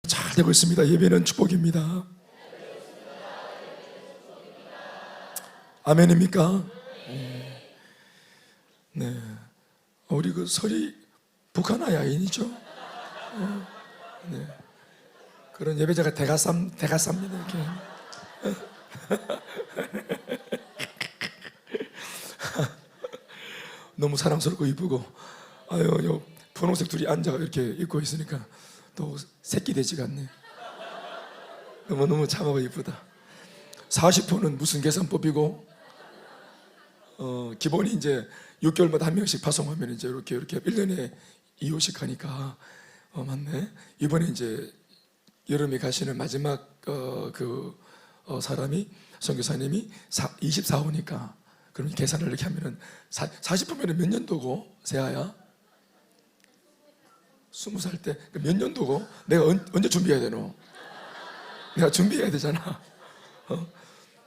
잘 되고 있습니다. 예배는 축복입니다. 아멘입니까? 네. 우리 그 설이 북한 아야인이죠. 네. 그런 예배자가 대가쌉니다. 이렇게. 너무 사랑스럽고 이쁘고, 아유, 요 분홍색 둘이 앉아 이렇게 입고 있으니까 또 새끼 되지가 않네. 너무 참하고 이쁘다. 40호는 무슨 계산법이고, 기본이 이제 6개월마다 한 명씩 파송하면 이제 이렇게 1년에 2호씩 하니까, 맞네. 이번에 이제 여름에 가시는 마지막 사람이 선교사님이 24호니까, 그럼 계산을 이렇게 하면은 40호면 몇 년도고, 세아야? 20살 때 몇 년도고? 내가 언제 준비해야 되노? 내가 준비해야 되잖아.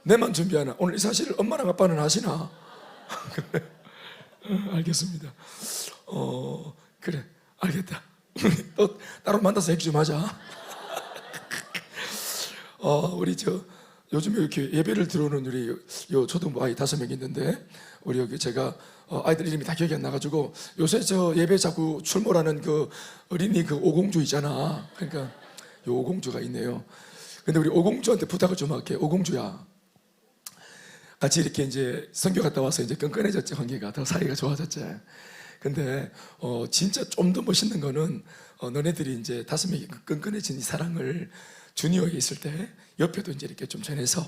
내만 준비하나? 오늘 이 사실을 엄마랑 아빠는 아시나? 그래. 알겠습니다. 그래, 알겠다. 또 따로 만나서 얘기 좀 하자. 우리 요즘에 이렇게 예배를 들어오는 우리 요 초등부 아이 5명 있는데, 우리 여기 제가 아이들 이름이 다 기억이 안 나가지고, 요새 저 예배 자꾸 출몰하는 그 어린이 그 오공주 있잖아. 그러니까 요 오공주가 있네요. 근데 우리 오공주한테 부탁을 좀 할게. 오공주야, 같이 이렇게 이제 선교 갔다 와서 이제 끈끈해졌지. 관계가 더 사이가 좋아졌지. 근데 진짜 좀 더 멋있는 거는, 너네들이 이제 5명이 끈끈해진 이 사랑을 주니어에 있을 때 옆에도 이제 이렇게 좀 전해서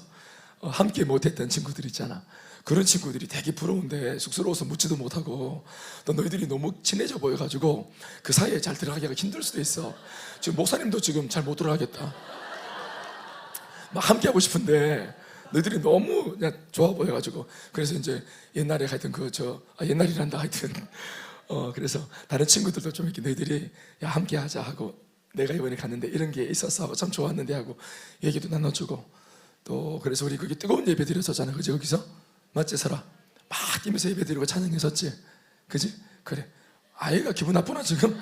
함께 못했던 친구들 있잖아. 그런 친구들이 되게 부러운데 쑥스러워서 묻지도 못하고, 또 너희들이 너무 친해져 보여가지고 그 사이에 잘 들어가기가 힘들 수도 있어. 지금 목사님도 지금 잘 못 들어가겠다. 막 함께 하고 싶은데 너희들이 너무 그냥 좋아 보여가지고, 그래서 이제 옛날에 하여튼 옛날이란다 하여튼 그래서 다른 친구들도 좀 이렇게 너희들이 야 함께 하자 하고, 내가 이번에 갔는데 이런 게 있었어 하고 참 좋았는데 하고 얘기도 나눠주고, 또 그래서 우리 거기 뜨거운 예배 드렸었잖아. 그지? 거기서 맞지 설아? 막 뛰면서 예배 드리고 찬양했었지. 그지? 그래. 아이가 기분 나쁘나 지금?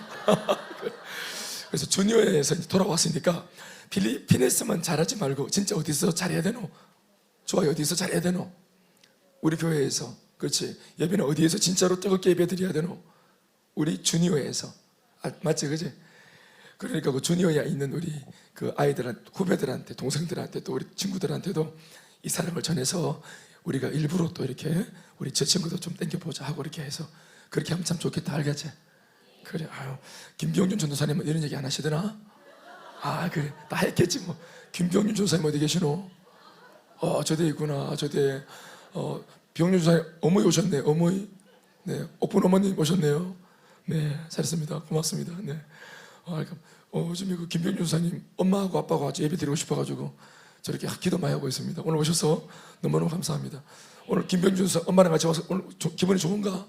그래서 주니어에서 돌아왔으니까 필리핀에서만 잘하지 말고 진짜 어디서 잘해야 되노? 좋아요. 어디서 잘해야 되노? 우리 교회에서. 그렇지. 예배는 어디에서 진짜로 뜨겁게 예배 드려야 되노? 우리 주니어에서. 맞지? 그지? 그러니까 그 주니어에 있는 우리 그 아이들한테, 후배들한테, 동생들한테, 또 우리 친구들한테도 이 사랑을 전해서 우리가 일부러 또 이렇게 우리 제 친구도 좀 땡겨보자 하고 이렇게 해서 그렇게 하면 참 좋겠다. 알겠지? 그래. 아유, 김병준 전도사님은 이런 얘기 안 하시더나? 그래. 다 했겠지 뭐. 김병준 전도사님 어디 계시노? 저대 있구나. 저대 병준 전도사님 어머니 오셨네. 어머니. 네, 오픈 어머님 오셨네요. 네, 잘했습니다. 고맙습니다. 네. 요즘에 그 김병준 전도사님 엄마하고 아빠하고 같이 예배 드리고 싶어가지고 저렇게 기도 많이 하고 있습니다. 오늘 오셔서 너무너무 감사합니다. 오늘 김병준 전도사 엄마랑 같이 와서 오늘 기분이 좋은가?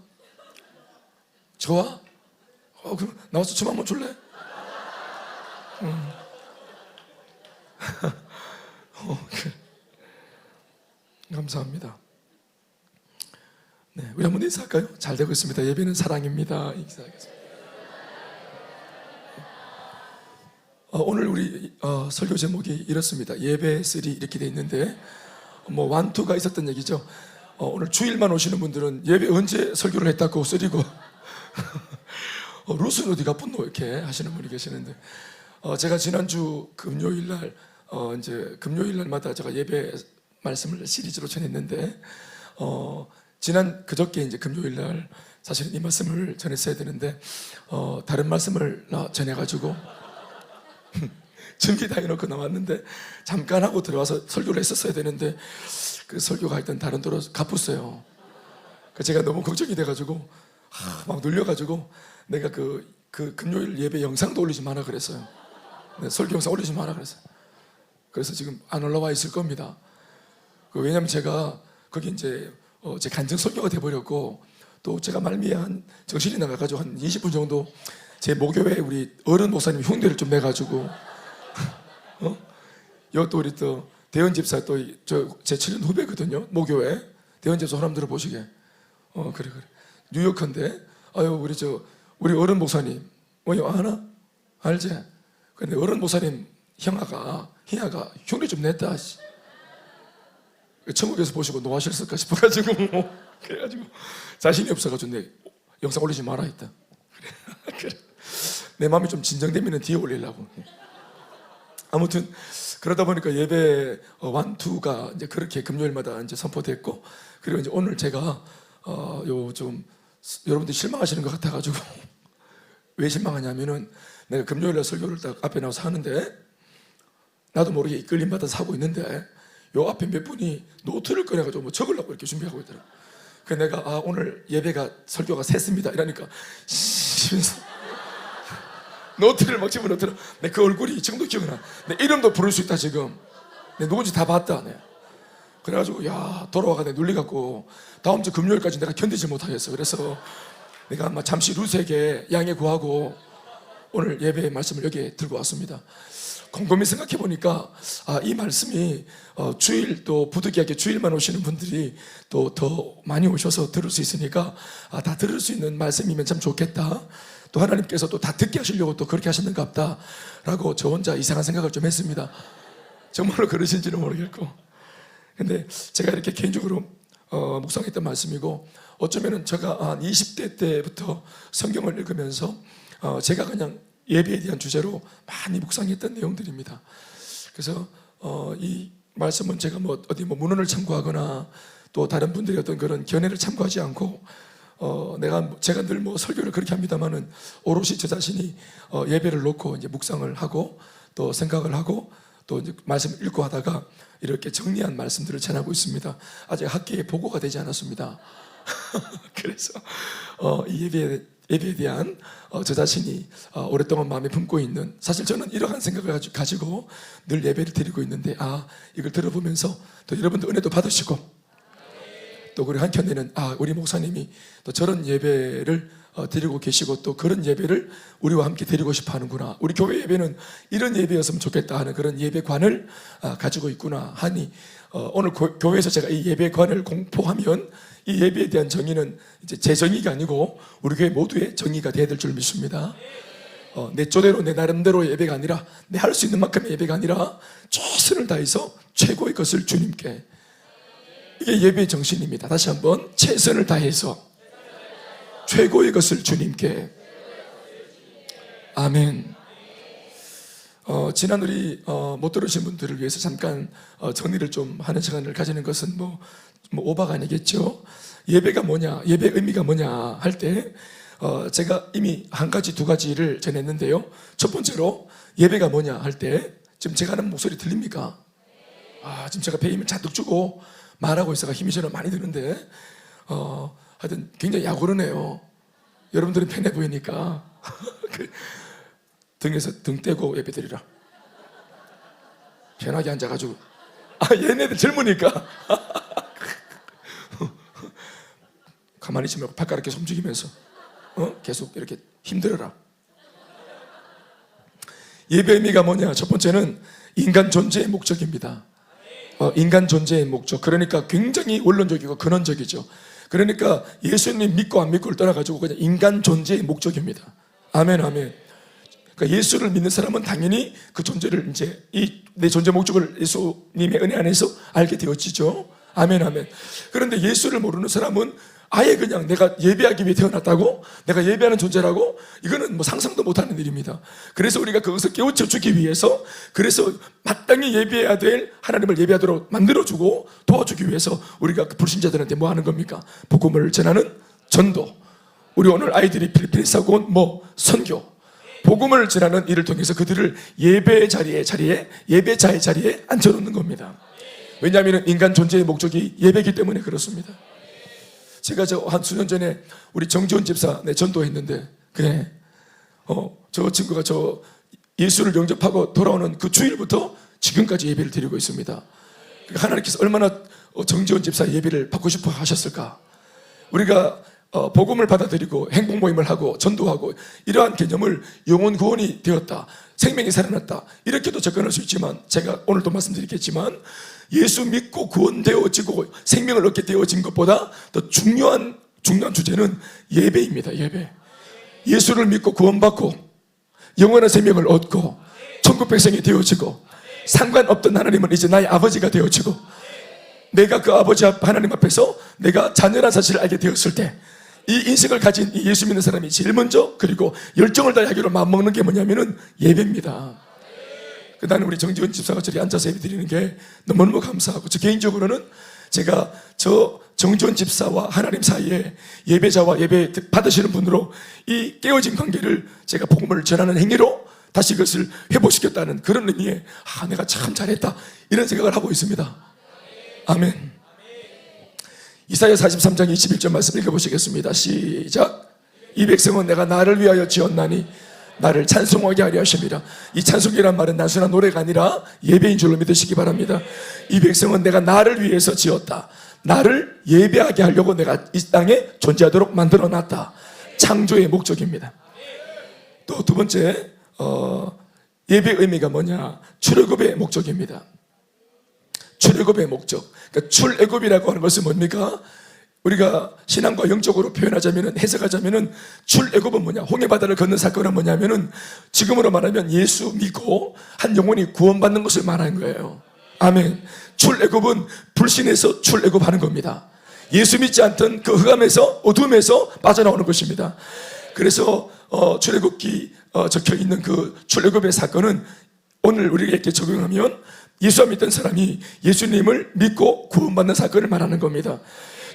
좋아? 그럼 나와서 춤 한번 출래? 그래. 감사합니다. 네, 우리 한번 인사할까요? 잘 되고 있습니다. 예배는 사랑입니다. 인사하겠습니다. 오늘 우리 설교 제목이 이렇습니다. 예배 3 이렇게 돼 있는데, 뭐 1, 2가 있었던 얘기죠. 오늘 주일만 오시는 분들은 예배 언제 설교를 했다고 3고 루스는 어디 가뿐노 이렇게 하시는 분이 계시는데, 제가 지난주 금요일날 이제 금요일날마다 제가 예배 말씀을 시리즈로 전했는데, 그저께 이제 금요일날 사실은 이 말씀을 전했어야 되는데 다른 말씀을 전해가지고 준비 다 해놓고 나왔는데 잠깐 하고 들어와서 설교를 했었어야 되는데 그 설교가 하여튼 다른 도로 가pus어요. 제가 너무 걱정이 돼가지고 막 눌려가지고 내가 그 금요일 예배 영상도 올리지 마라 그랬어요. 네, 설교 영상 올리지 마라 그랬어요. 그래서 지금 안 올라와 있을 겁니다. 왜냐면 제가 거기 이제 제 간증 설교가 돼버렸고, 또 제가 말미에 한 정신이 나가가지고 한 20분 정도 제 모교회 우리 어른 목사님 흉내를 좀 내가지고 또 우리 또 대현 집사 또 제 7년 후배거든요. 모교회 대현 집사 호남 들어보시게. 그래. 뉴요커인데 아유 우리 어른 목사님 뭐요 아나 알지? 근데 어른 목사님 희야가 흉내 좀 냈다. 천국에서 보시고 노하셨을까 싶어가지고 그래가지고 자신이 없어가지고 내 영상 올리지 마라 했다. 그래. 내 마음이 좀 진정되면 뒤에 올리려고. 아무튼 그러다 보니까 예배 1, 2가 이제 그렇게 금요일마다 이제 선포됐고, 그리고 이제 오늘 제가 좀 여러분들 실망하시는 것 같아가지고 왜 실망하냐면은 내가 금요일날 설교를 딱 앞에 나와서 하는데 나도 모르게 이끌림받아 사고 있는데 요 앞에 몇 분이 노트를 꺼내가지고 뭐 적으려고 이렇게 준비하고 있더라고. 그래서 내가 오늘 예배가 설교가 셌습니다 이러니까 노트를 막 집어넣더라. 내 그 얼굴이 지금도 기억나. 내 이름도 부를 수 있다 지금. 내 누군지 다 봤다. 내. 그래가지고 야 돌아와가 내 눌리갖고 다음 주 금요일까지 내가 견디지 못하겠어. 그래서 내가 아마 잠시 루세에게 양해 구하고 오늘 예배의 말씀을 여기에 들고 왔습니다. 곰곰이 생각해 보니까 이 말씀이 주일 또 부득이하게 주일만 오시는 분들이 또 더 많이 오셔서 들을 수 있으니까 다 들을 수 있는 말씀이면 참 좋겠다. 또 하나님께서 또 다 듣게 하시려고 또 그렇게 하셨는가 보다 라고 저 혼자 이상한 생각을 좀 했습니다. 정말로 그러신지는 모르겠고, 근데 제가 이렇게 개인적으로 묵상했던 말씀이고, 어쩌면은 제가 한 20대 때부터 성경을 읽으면서 제가 그냥 예배에 대한 주제로 많이 묵상했던 내용들입니다. 그래서 이 말씀은 제가 어디 문헌을 참고하거나 또 다른 분들의 어떤 그런 견해를 참고하지 않고 제가 늘 설교를 그렇게 합니다만은 오롯이 저 자신이 예배를 놓고 이제 묵상을 하고 또 생각을 하고 또 이제 말씀을 읽고 하다가 이렇게 정리한 말씀들을 전하고 있습니다. 아직 학계에 보고가 되지 않았습니다. 그래서 이 예배에 대한 저 자신이 오랫동안 마음에 품고 있는, 사실 저는 이러한 생각을 가지고 늘 예배를 드리고 있는데 이걸 들어보면서 또 여러분들 은혜도 받으시고, 또 그리고 한켠에는 우리 목사님이 또 저런 예배를 드리고 계시고 또 그런 예배를 우리와 함께 드리고 싶어 하는구나, 우리 교회 예배는 이런 예배였으면 좋겠다 하는 그런 예배관을 가지고 있구나 하니, 오늘 교회에서 제가 이 예배관을 공포하면 이 예배에 대한 정의는 이제 제 정의가 아니고 우리 교회 모두의 정의가 되어야 될 줄 믿습니다. 내 쪼대로 내 나름대로 예배가 아니라, 내 할 수 있는 만큼의 예배가 아니라 최선을 다해서 최고의 것을 주님께, 이게 예배의 정신입니다. 다시 한번, 최선을 다해서 최고의 것을 주님께. 아멘. 지난 우리 못 들으신 분들을 위해서 잠깐 정리를 좀 하는 시간을 가지는 것은 오바가 아니겠죠. 예배가 뭐냐, 예배의 의미가 뭐냐 할 때 제가 이미 한 가지 두 가지를 전했는데요. 첫 번째로 예배가 뭐냐 할 때, 지금 제가 하는 목소리 들립니까? 지금 제가 배임을 잔뜩 주고 말하고 있어가 힘이 저는 많이 드는데 하여튼 굉장히 약오르네요. 여러분들은 편해 보이니까 등에서 등 떼고 예배드리라. 편하게 앉아가지고 얘네들 젊으니까 가만히 있지 말고 발가락 계속 움직이면서 계속 이렇게 힘들어라. 예배의 의미가 뭐냐? 첫 번째는 인간 존재의 목적입니다. 인간 존재의 목적, 그러니까 굉장히 원론적이고 근원적이죠. 그러니까 예수님 믿고 안 믿고를 떠나가지고 그냥 인간 존재의 목적입니다. 아멘, 아멘. 그러니까 예수를 믿는 사람은 당연히 그 존재를 이제 내 존재 목적을 예수님의 은혜 안에서 알게 되어지죠. 아멘, 아멘. 그런데 예수를 모르는 사람은 아예 그냥 내가 예배하기 위해 태어났다고, 내가 예배하는 존재라고, 이거는 상상도 못하는 일입니다. 그래서 우리가 그것을 깨우쳐 주기 위해서, 그래서 마땅히 예배해야 될 하나님을 예배하도록 만들어주고 도와주기 위해서 우리가 그 불신자들한테 뭐 하는 겁니까? 복음을 전하는 전도. 우리 오늘 아이들이 필리핀에서 하고 온 선교, 복음을 전하는 일을 통해서 그들을 예배의 자리에 예배자의 자리에 앉혀놓는 겁니다. 왜냐하면 인간 존재의 목적이 예배이기 때문에 그렇습니다. 제가 한 수년 전에 우리 정지원 집사 전도했는데, 그래 저 친구가 예수를 영접하고 돌아오는 그 주일부터 지금까지 예배를 드리고 있습니다. 하나님께서 얼마나 정지원 집사 예배를 받고 싶어 하셨을까. 우리가 복음을 받아들이고 행복 모임을 하고 전도하고 이러한 개념을 영혼 구원이 되었다, 생명이 살아났다, 이렇게도 접근할 수 있지만, 제가 오늘도 말씀드리겠지만 예수 믿고 구원되어지고 생명을 얻게 되어진 것보다 더 중요한 주제는 예배입니다. 예배. 예수를 믿고 구원받고 영원한 생명을 얻고 천국 백성이 되어지고 상관없던 하나님은 이제 나의 아버지가 되어지고, 내가 그 아버지 하나님 앞에서 내가 자녀란 사실을 알게 되었을 때 이 인식을 가진 이 예수 믿는 사람이 제일 먼저, 그리고 열정을 다하기로 마음먹는 게 뭐냐면은 예배입니다. 나는 우리 정지원 집사가 저리 앉아서 예배 드리는 게 너무너무 감사하고, 저 개인적으로는 제가 저 정지원 집사와 하나님 사이에 예배자와 예배 받으시는 분으로 이 깨어진 관계를 제가 복음을 전하는 행위로 다시 그것을 회복시켰다는 그런 의미에 내가 참 잘했다, 이런 생각을 하고 있습니다. 아멘. 이사야 43장 21절 말씀 읽어보시겠습니다. 시작. 이 백성은 내가 나를 위하여 지었나니 나를 찬송하게 하려 하십니다. 이 찬송이란 말은 단순한 노래가 아니라 예배인 줄로 믿으시기 바랍니다. 이 백성은 내가 나를 위해서 지었다. 나를 예배하게 하려고 내가 이 땅에 존재하도록 만들어놨다. 창조의 목적입니다. 또 두 번째, 예배의 의미가 뭐냐? 출애굽의 목적입니다. 출애굽의 목적. 그러니까 출애굽이라고 하는 것은 뭡니까? 우리가 신앙과 영적으로 표현하자면, 해석하자면 출애굽은 뭐냐? 홍해바다를 건넌 사건은 뭐냐면은 지금으로 말하면 예수 믿고 한 영혼이 구원받는 것을 말하는 거예요. 아멘. 출애굽은 불신에서 출애굽하는 겁니다. 예수 믿지 않던 그 흑암에서, 어둠에서 빠져나오는 것입니다. 그래서 출애굽기 적혀 있는 그 출애굽의 사건은 오늘 우리에게 적용하면 예수 믿던 사람이 예수님을 믿고 구원받는 사건을 말하는 겁니다.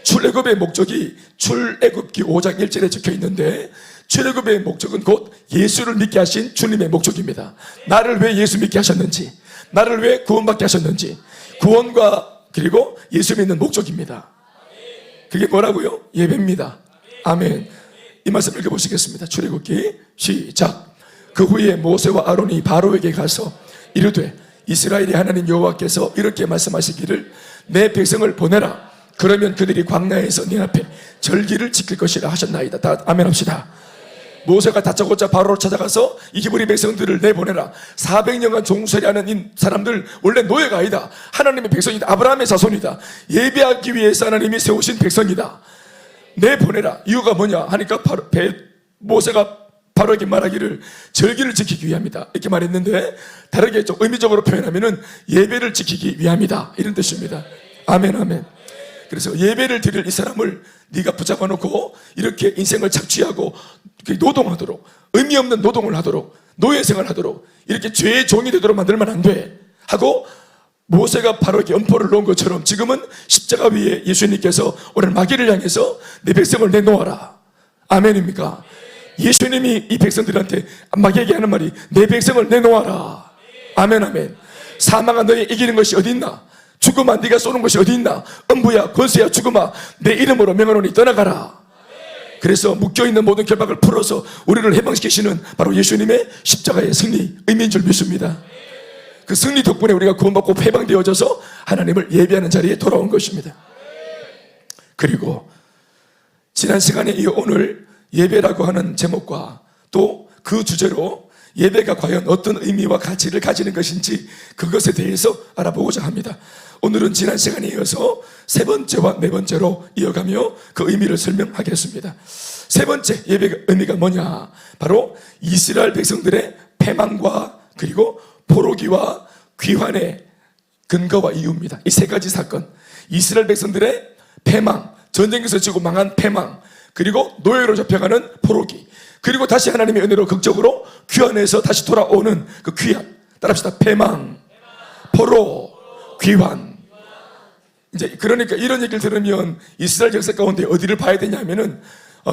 출애굽의 목적이 출애굽기 5장 1절에 적혀 있는데, 출애굽의 목적은 곧 예수를 믿게 하신 주님의 목적입니다. 나를 왜 예수 믿게 하셨는지, 나를 왜 구원받게 하셨는지, 구원과 그리고 예수 믿는 목적입니다. 그게 뭐라고요? 예배입니다. 아멘. 이 말씀 읽어보시겠습니다. 출애굽기 시작. 그 후에 모세와 아론이 바로에게 가서 이르되 이스라엘의 하나님 여호와께서 이렇게 말씀하시기를 내 백성을 보내라. 그러면 그들이 광야에서 네 앞에 절기를 지킬 것이라 하셨나이다. 다 아멘 합시다. 모세가 다짜고짜 바로로 찾아가서 이 히브리 백성들을 내보내라. 400년간 종살이하는 이 사람들 원래 노예가 아니다. 하나님의 백성이다. 아브라함의 자손이다. 예배하기 위해서 하나님이 세우신 백성이다. 내보내라. 이유가 뭐냐 하니까 모세가 바로에게 말하기를 절기를 지키기 위함이다, 이렇게 말했는데, 다르게 좀 의미적으로 표현하면은 예배를 지키기 위함이다, 이런 뜻입니다. 아멘, 아멘. 그래서 예배를 드릴 이 사람을 네가 붙잡아 놓고 이렇게 인생을 착취하고 노동하도록, 의미 없는 노동을 하도록, 노예생활 하도록, 이렇게 죄의 종이 되도록 만들면 안 돼 하고, 모세가 바로에게 엄포를 놓은 것처럼 지금은 십자가 위에 예수님께서 오늘 마귀를 향해서 내 백성을 내놓아라. 아멘입니까? 예수님이 이 백성들한테 마귀에게 하는 말이 내 백성을 내놓아라. 아멘, 아멘. 사망아 너희 이기는 것이 어디 있나? 죽음아 네가 쏘는 것이 어디 있나? 음부야 권세야 죽음아 내 이름으로 명하노니 떠나가라. 그래서 묶여있는 모든 결박을 풀어서 우리를 해방시키시는 바로 예수님의 십자가의 승리, 의미인 줄 믿습니다. 그 승리 덕분에 우리가 구원받고 해방되어져서 하나님을 예배하는 자리에 돌아온 것입니다. 그리고 지난 시간에 이어 오늘 예배라고 하는 제목과 또 그 주제로 예배가 과연 어떤 의미와 가치를 가지는 것인지 그것에 대해서 알아보고자 합니다. 오늘은 지난 시간에 이어서 세 번째와 네 번째로 이어가며 그 의미를 설명하겠습니다. 세 번째 예배의 의미가 뭐냐? 바로 이스라엘 백성들의 패망과 그리고 포로기와 귀환의 근거와 이유입니다. 이 세 가지 사건, 이스라엘 백성들의 패망, 전쟁에서 지고 망한 패망, 그리고 노예로 잡혀가는 포로기, 그리고 다시 하나님의 은혜로 극적으로 귀환해서 다시 돌아오는 그 귀환. 따라합시다. 패망, 포로, 귀환. 이제 그러니까 이런 얘기를 들으면 이스라엘 역사 가운데 어디를 봐야 되냐면은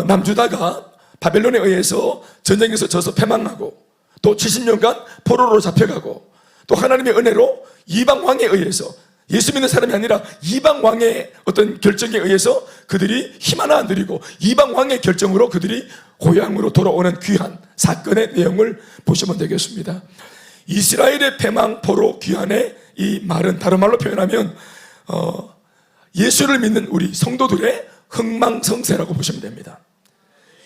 남주다가 바벨론에 의해서 전쟁에서 져서 패망하고 또 70년간 포로로 잡혀가고 또 하나님의 은혜로 이방 왕에 의해서, 예수 믿는 사람이 아니라 이방 왕의 어떤 결정에 의해서 그들이 힘 하나 안 들이고 이방 왕의 결정으로 그들이 고향으로 돌아오는 귀한 사건의 내용을 보시면 되겠습니다. 이스라엘의 패망, 포로, 귀환의 이 말은 다른 말로 표현하면 예수를 믿는 우리 성도들의 흥망성쇠라고 보시면 됩니다.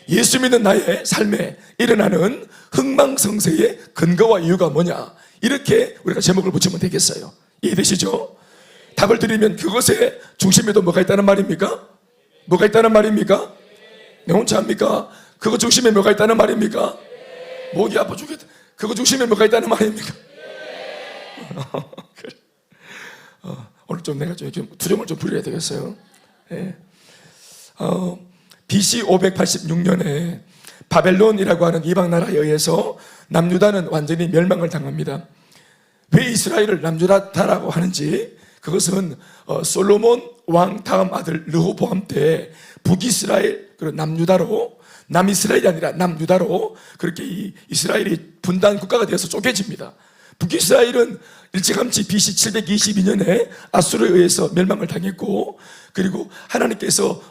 예수 믿는 나의 삶에 일어나는 흥망성쇠의 근거와 이유가 뭐냐, 이렇게 우리가 제목을 붙이면 되겠어요. 이해되시죠? 답을 드리면 그것의 중심에도 뭐가 있다는 말입니까? 뭐가 있다는 말입니까? 내 혼자 합니까? 그거 중심에 뭐가 있다는 말입니까? 목이 아파 죽겠다. 그거 중심에 뭐가 있다는 말입니까? 그래. 오늘 좀 내가 좀 투정을 좀 부려야 되겠어요. 네. BC 586년에 바벨론이라고 하는 이방 나라에 의해서 남유다는 완전히 멸망을 당합니다. 왜 이스라엘을 남유다라고 하는지, 그것은 솔로몬 왕 다음 아들 르호보암 때 북이스라엘 그리고 남유다로, 남이스라엘이 아니라 남유다로 그렇게 이 이스라엘이 분단 국가가 되어서 쪼개집니다. 북이스라엘은 일찌감치 BC 722년에 아수르에 의해서 멸망을 당했고, 그리고 하나님께서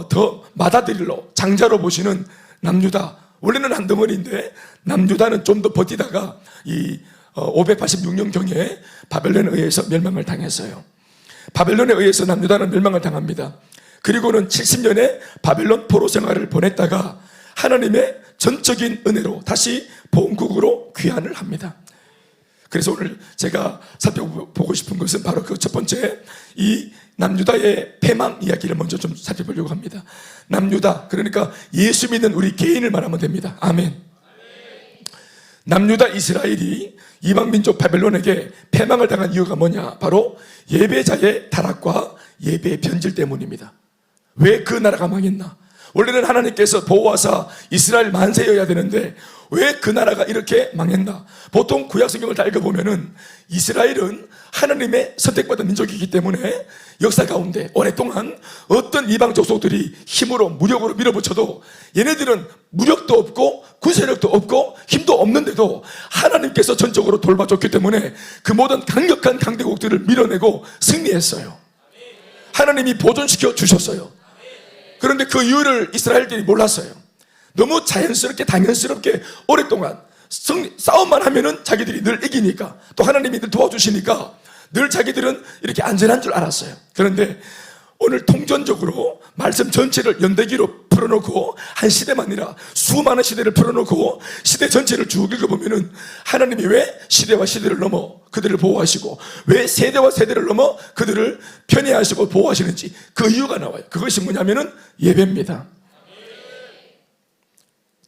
더 맏아들로 장자로 보시는 남유다, 원래는 한 덩어리인데 남유다는 좀 더 버티다가 이 586년경에 바벨론에 의해서 멸망을 당했어요. 바벨론에 의해서 남유다는 멸망을 당합니다. 그리고는 70년에 바벨론 포로 생활을 보냈다가 하나님의 전적인 은혜로 다시 본국으로 귀환을 합니다. 그래서 오늘 제가 살펴보고 싶은 것은 바로 그 첫 번째, 이 남유다의 패망 이야기를 먼저 좀 살펴보려고 합니다. 남유다, 그러니까 예수 믿는 우리 개인을 말하면 됩니다. 아멘. 남유다 이스라엘이 이방민족 바벨론에게 패망을 당한 이유가 뭐냐? 바로 예배자의 타락과 예배의 변질 때문입니다. 왜 그 나라가 망했나? 원래는 하나님께서 보호하사 이스라엘 만세여야 되는데 왜 그 나라가 이렇게 망했나? 보통 구약성경을 다 읽어보면은 이스라엘은 하나님의 선택받은 민족이기 때문에 역사 가운데 오랫동안 어떤 이방 족속들이 힘으로 무력으로 밀어붙여도 얘네들은 무력도 없고 군사력도 없고 힘도 없는데도 하나님께서 전적으로 돌봐줬기 때문에 그 모든 강력한 강대국들을 밀어내고 승리했어요. 하나님이 보존시켜 주셨어요. 그런데 그 이유를 이스라엘들이 몰랐어요. 너무 자연스럽게 당연스럽게 오랫동안 싸움만 하면은 자기들이 늘 이기니까, 또 하나님이 늘 도와주시니까 늘 자기들은 이렇게 안전한 줄 알았어요. 그런데 오늘 통전적으로 말씀 전체를 연대기로 풀어놓고 한 시대만 아니라 수많은 시대를 풀어놓고 시대 전체를 쭉 읽어보면은 하나님이 왜 시대와 시대를 넘어 그들을 보호하시고 왜 세대와 세대를 넘어 그들을 편애하시고 보호하시는지 그 이유가 나와요. 그것이 뭐냐면은 예배입니다.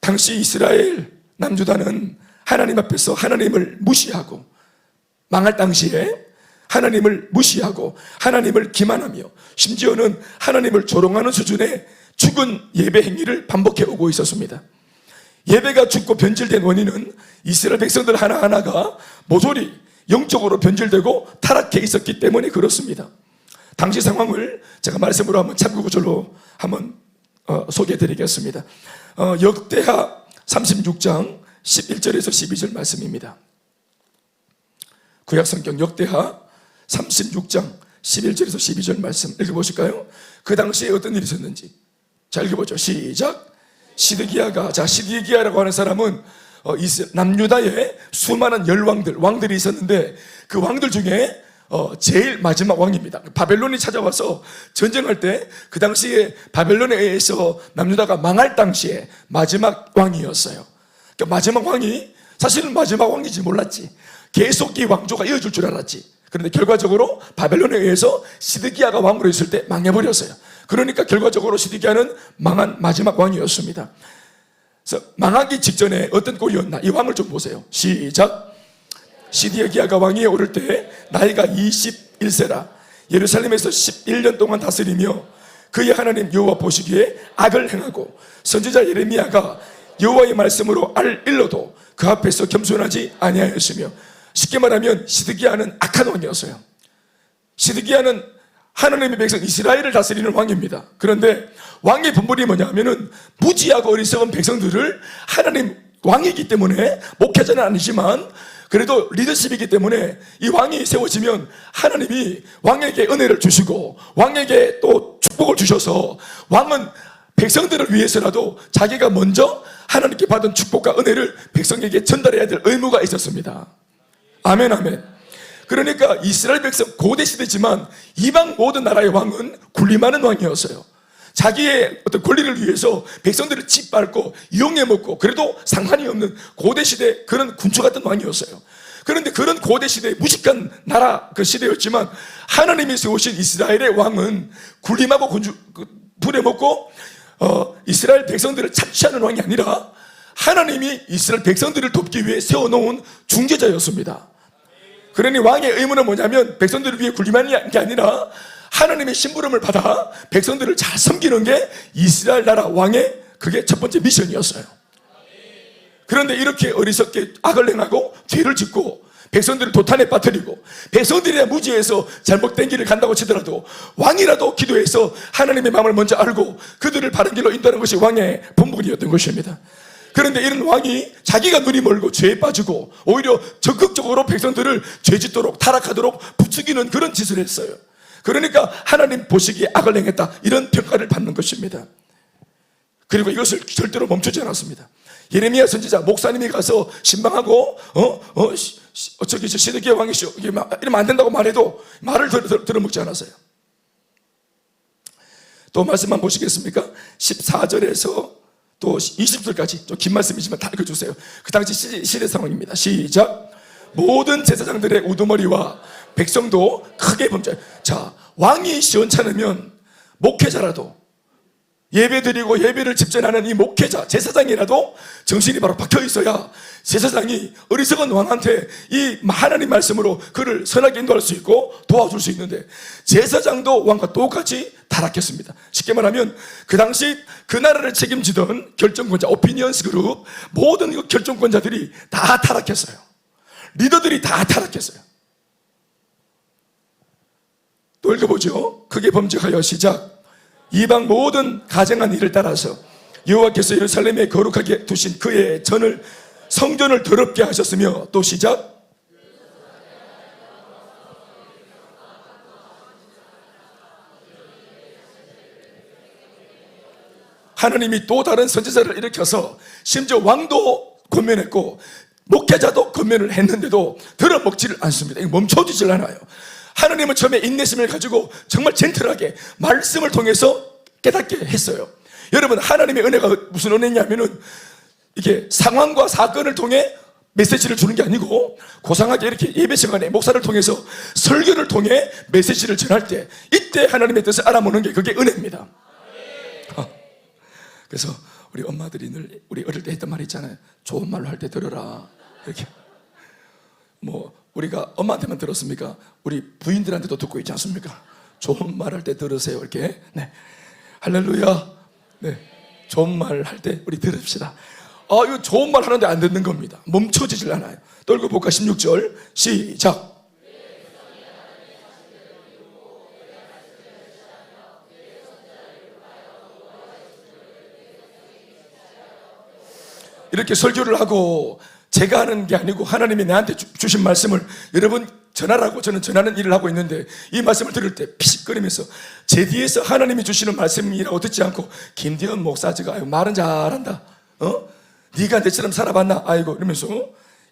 당시 이스라엘 남유다는 하나님 앞에서 하나님을 무시하고, 망할 당시에 하나님을 무시하고 하나님을 기만하며 심지어는 하나님을 조롱하는 수준의 죽은 예배 행위를 반복해 오고 있었습니다. 예배가 죽고 변질된 원인은 이스라엘 백성들 하나하나가 모조리 영적으로 변질되고 타락해 있었기 때문에 그렇습니다. 당시 상황을 제가 말씀으로 한번 참고구절로 한번 소개해 드리겠습니다. 역대하 36장 11절에서 12절 말씀입니다. 구약성경 역대하 36장 11절에서 12절 말씀 읽어보실까요? 그 당시에 어떤 일이 있었는지. 자, 읽어보죠. 시작. 시드기야가, 자, 시드기야라고 하는 사람은 남유다에 수많은 열왕들, 왕들이 있었는데 그 왕들 중에 제일 마지막 왕입니다. 바벨론이 찾아와서 전쟁할 때 그 당시에 바벨론에 의해서 남유다가 망할 당시에 마지막 왕이었어요. 그러니까 마지막 왕이, 사실은 마지막 왕인지 몰랐지. 계속 이 왕조가 이어질 줄 알았지. 그런데 결과적으로 바벨론에 의해서 시드기야가 왕으로 있을 때 망해버렸어요. 그러니까 결과적으로 시드기야는 망한 마지막 왕이었습니다. 그래서 망하기 직전에 어떤 꼴이었나, 이 왕을 좀 보세요. 시작. 시드기야가 왕위에 오를 때 나이가 21세라 예루살렘에서 11년 동안 다스리며 그의 하나님 여호와 보시기에 악을 행하고 선지자 예레미야가 여호와의 말씀으로 알 일러도 그 앞에서 겸손하지 아니하였으며, 쉽게 말하면 시드기야는 악한 왕이었어요. 시드기야는 하나님의 백성 이스라엘을 다스리는 왕입니다. 그런데 왕의 본분이 뭐냐 하면은 무지하고 어리석은 백성들을, 하나님 왕이기 때문에 목회자는 아니지만 그래도 리더십이기 때문에 이 왕이 세워지면 하나님이 왕에게 은혜를 주시고 왕에게 또 축복을 주셔서 왕은 백성들을 위해서라도 자기가 먼저 하나님께 받은 축복과 은혜를 백성에게 전달해야 될 의무가 있었습니다. 아멘, 아멘. 그러니까 이스라엘 백성 고대 시대지만 이방 모든 나라의 왕은 군림하는 왕이었어요. 자기의 어떤 권리를 위해서 백성들을 짓밟고 이용해 먹고 그래도 상관이 없는 고대시대 그런 군주 같은 왕이었어요. 그런데 그런 고대시대의 무식한 나라 그 시대였지만 하나님이 세우신 이스라엘의 왕은 군림하고 부려먹고 이스라엘 백성들을 착취하는 왕이 아니라 하나님이 이스라엘 백성들을 돕기 위해 세워놓은 중재자였습니다. 그러니 왕의 의무는 뭐냐면 백성들을 위해 군림하는 게 아니라 하나님의 심부름을 받아 백성들을 잘 섬기는 게 이스라엘 나라 왕의 그게 첫 번째 미션이었어요. 그런데 이렇게 어리석게 악을 행하고 죄를 짓고 백성들을 도탄에 빠뜨리고 백성들이 무지해서 잘못된 길을 간다고 치더라도 왕이라도 기도해서 하나님의 마음을 먼저 알고 그들을 바른 길로 인도하는 것이 왕의 본분이었던 것입니다. 그런데 이런 왕이 자기가 눈이 멀고 죄에 빠지고 오히려 적극적으로 백성들을 죄짓도록 타락하도록 부추기는 그런 짓을 했어요. 그러니까 하나님 보시기에 악을 행했다 이런 평가를 받는 것입니다. 그리고 이것을 절대로 멈추지 않았습니다. 예레미야 선지자 목사님이 가서 신방하고 저기 시드기야 왕이시오 이러면 안 된다고 말해도 말을 들어먹지 않았어요. 또 말씀만 보시겠습니까? 14절에서 또 20절까지 좀 긴 말씀이지만 다 읽어주세요. 그 당시 시대 상황입니다. 시작. 모든 제사장들의 우두머리와 백성도 크게 범죄. 자, 왕이 시원찮으면 목회자라도 예배드리고 예배를 집전하는 이 목회자 제사장이라도 정신이 바로 박혀 있어야 제사장이 어리석은 왕한테 이 하나님 말씀으로 그를 선하게 인도할 수 있고 도와줄 수 있는데 제사장도 왕과 똑같이 타락했습니다. 쉽게 말하면 그 당시 그 나라를 책임지던 결정권자 오피니언스 그룹 모든 그 결정권자들이 다 타락했어요. 리더들이 다 타락했어요. 또 읽어보죠. 크게 범죄하여 시작. 이방 모든 가증한 일을 따라서 여호와께서 예루살렘에 거룩하게 두신 그의 전을 성전을 더럽게 하셨으며 또 시작. 하나님이 또 다른 선지자를 일으켜서 심지어 왕도 권면했고 목회자도 권면을 했는데도 들어먹지를 않습니다. 이거 멈춰지질 않아요. 하나님은 처음에 인내심을 가지고 정말 젠틀하게 말씀을 통해서 깨닫게 했어요. 여러분 하나님의 은혜가 무슨 은혜냐면은 이게 상황과 사건을 통해 메시지를 주는 게 아니고 고상하게 이렇게 예배 시간에 목사를 통해서 설교를 통해 메시지를 전할 때 이때 하나님의 뜻을 알아보는 게 그게 은혜입니다. 그래서 우리 엄마들이 늘 우리 어릴 때 했던 말이 있잖아요. 좋은 말로 할 때 들어라. 이렇게 뭐 우리가 엄마한테만 들었습니까? 우리 부인들한테도 듣고 있지 않습니까? 좋은 말 할 때 들으세요. 이렇게. 네. 할렐루야. 네. 좋은 말 할 때 우리 들읍시다. 이거 좋은 말 하는데 안 듣는 겁니다. 멈춰지질 않아요. 또 읽어볼까? 16절 시작. 이렇게 설교를 하고 제가 하는 게 아니고 하나님이 나한테 주신 말씀을 여러분 전하라고 저는 전하는 일을 하고 있는데 이 말씀을 들을 때 피식거리면서 제 뒤에서 하나님이 주시는 말씀이라고 듣지 않고 김대현 목사지가 말은 잘한다. 네가 내처럼 살아봤나? 아이고 이러면서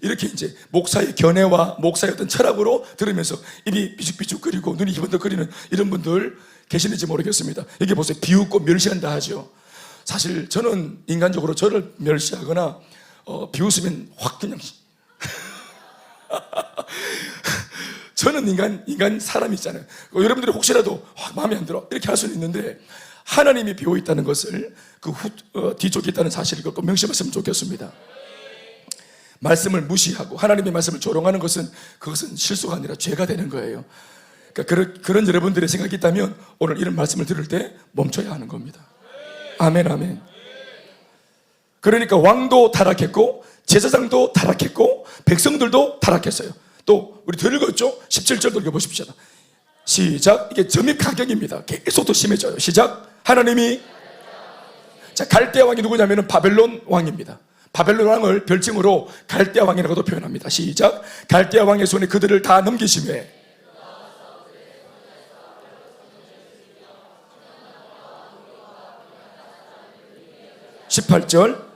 이렇게 이제 목사의 견해와 목사의 어떤 철학으로 들으면서 입이 삐죽삐죽거리고 눈이 희번덕거리는 이런 분들 계시는지 모르겠습니다. 여기 보세요. 비웃고 멸시한다 하죠. 사실 저는 인간적으로 저를 멸시하거나 비웃으면 확 그냥 저는 인간 사람이잖아요. 여러분들이 혹시라도 마음에 안 들어 이렇게 할 수는 있는데 하나님이 비워 있다는 것을 그 뒤쪽에 있다는 사실을 꼭 명심하시면 좋겠습니다. 말씀을 무시하고 하나님의 말씀을 조롱하는 것은 그것은 실수가 아니라 죄가 되는 거예요. 그러니까 그런 여러분들의 생각이 있다면 오늘 이런 말씀을 들을 때 멈춰야 하는 겁니다. 아멘 아멘. 그러니까 왕도 타락했고 제사장도 타락했고 백성들도 타락했어요. 또 우리 더 읽었죠? 17절도 읽어보십시오. 시작. 이게 점입 가격입니다. 계속 더 심해져요. 시작. 하나님이 자 갈대아 왕이 누구냐면 바벨론 왕입니다. 바벨론 왕을 별칭으로 갈대아 왕이라고도 표현합니다. 시작. 갈대아 왕의 손에 그들을 다 넘기심에 18절.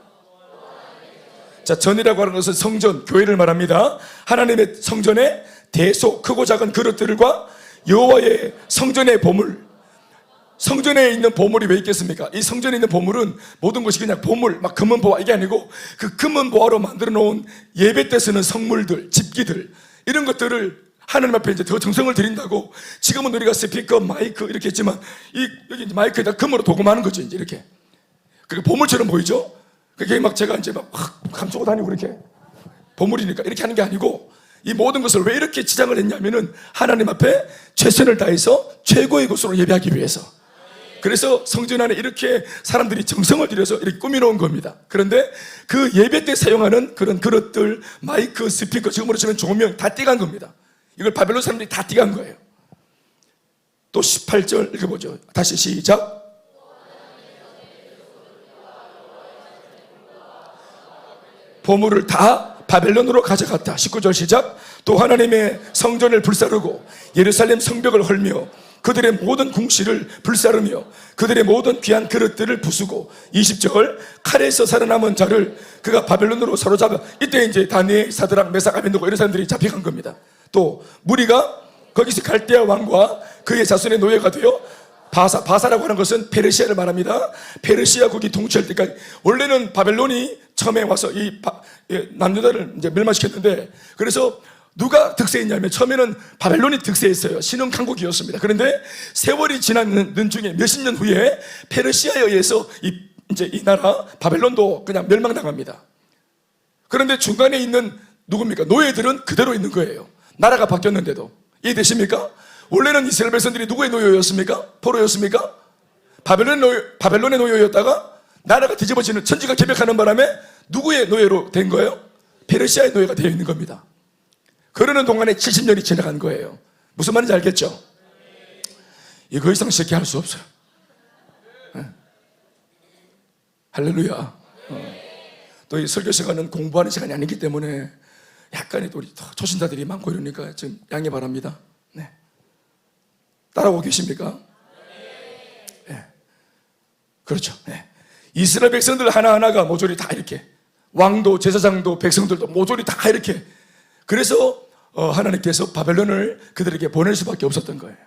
자, 전이라고 하는 것은 성전, 교회를 말합니다. 하나님의 성전에 대소, 크고 작은 그릇들과 여호와의 성전의 보물, 성전에 있는 보물이 왜 있겠습니까? 이 성전에 있는 보물은 모든 것이 그냥 보물, 막 금은 보화 이게 아니고 그 금은 보화로 만들어 놓은 예배 때 쓰는 성물들, 집기들 이런 것들을 하나님 앞에 이제 더 정성을 들인다고. 지금은 우리가 스피커, 마이크 이렇게 했지만 여기 마이크에다 금으로 도금하는 거죠. 이제 이렇게. 그게 보물처럼 보이죠? 그게 막 제가 이제 막 감추고 다니고 이렇게 보물이니까 이렇게 하는 게 아니고, 이 모든 것을 왜 이렇게 지장을 했냐면은 하나님 앞에 최선을 다해서 최고의 것으로 예배하기 위해서. 그래서 성전 안에 이렇게 사람들이 정성을 들여서 이렇게 꾸며놓은 겁니다. 그런데 그 예배 때 사용하는 그런 그릇들, 마이크, 스피커, 지금으로 치면 조명 다 떼간 겁니다. 이걸 바벨론 사람들이 다 떼간 거예요. 또 18절 읽어보죠. 다시 시작. 보물을 다 바벨론으로 가져갔다. 19절 시작. 또 하나님의 성전을 불사르고 예루살렘 성벽을 헐며 그들의 모든 궁실을 불사르며 그들의 모든 귀한 그릇들을 부수고, 20절 칼에서 살아남은 자를 그가 바벨론으로 사로잡아. 이때 이제 다니엘, 사드락, 메삭, 아벤느고 이런 사람들이 잡혀간 겁니다. 또 무리가 거기서 갈대아 왕과 그의 자손의 노예가 되어 바사라고 하는 것은 페르시아를 말합니다. 페르시아국이 통치할 때까지. 원래는 바벨론이 처음에 와서 이 남유다를 이제 멸망시켰는데, 그래서 누가 득세했냐면 처음에는 바벨론이 득세했어요. 신흥 강국이었습니다. 그런데 세월이 지나는 중에 몇십 년 후에 페르시아에 의해서 이제 이 나라 바벨론도 그냥 멸망당합니다. 그런데 중간에 있는 누굽니까? 노예들은 그대로 있는 거예요. 나라가 바뀌었는데도. 이해되십니까? 원래는 이스라엘 백성들이 누구의 노예였습니까? 포로였습니까? 바벨론의 노예였다가 나라가 뒤집어지는, 천지가 개벽하는 바람에 누구의 노예로 된 거예요? 페르시아의 노예가 되어 있는 겁니다. 그러는 동안에 70년이 지나간 거예요. 무슨 말인지 알겠죠? 이거 이상 쉽게 할 수 없어요. 할렐루야. 또 이 설교 시간은 공부하는 시간이 아니기 때문에 약간의 또 우리 초신자들이 많고 이러니까 좀 양해 바랍니다. 네. 따라오고 계십니까? 네. 그렇죠. 네. 이스라엘 백성들 하나하나가 모조리 다 이렇게, 왕도 제사장도 백성들도 모조리 다 이렇게. 그래서 하나님께서 바벨론을 그들에게 보낼 수밖에 없었던 거예요.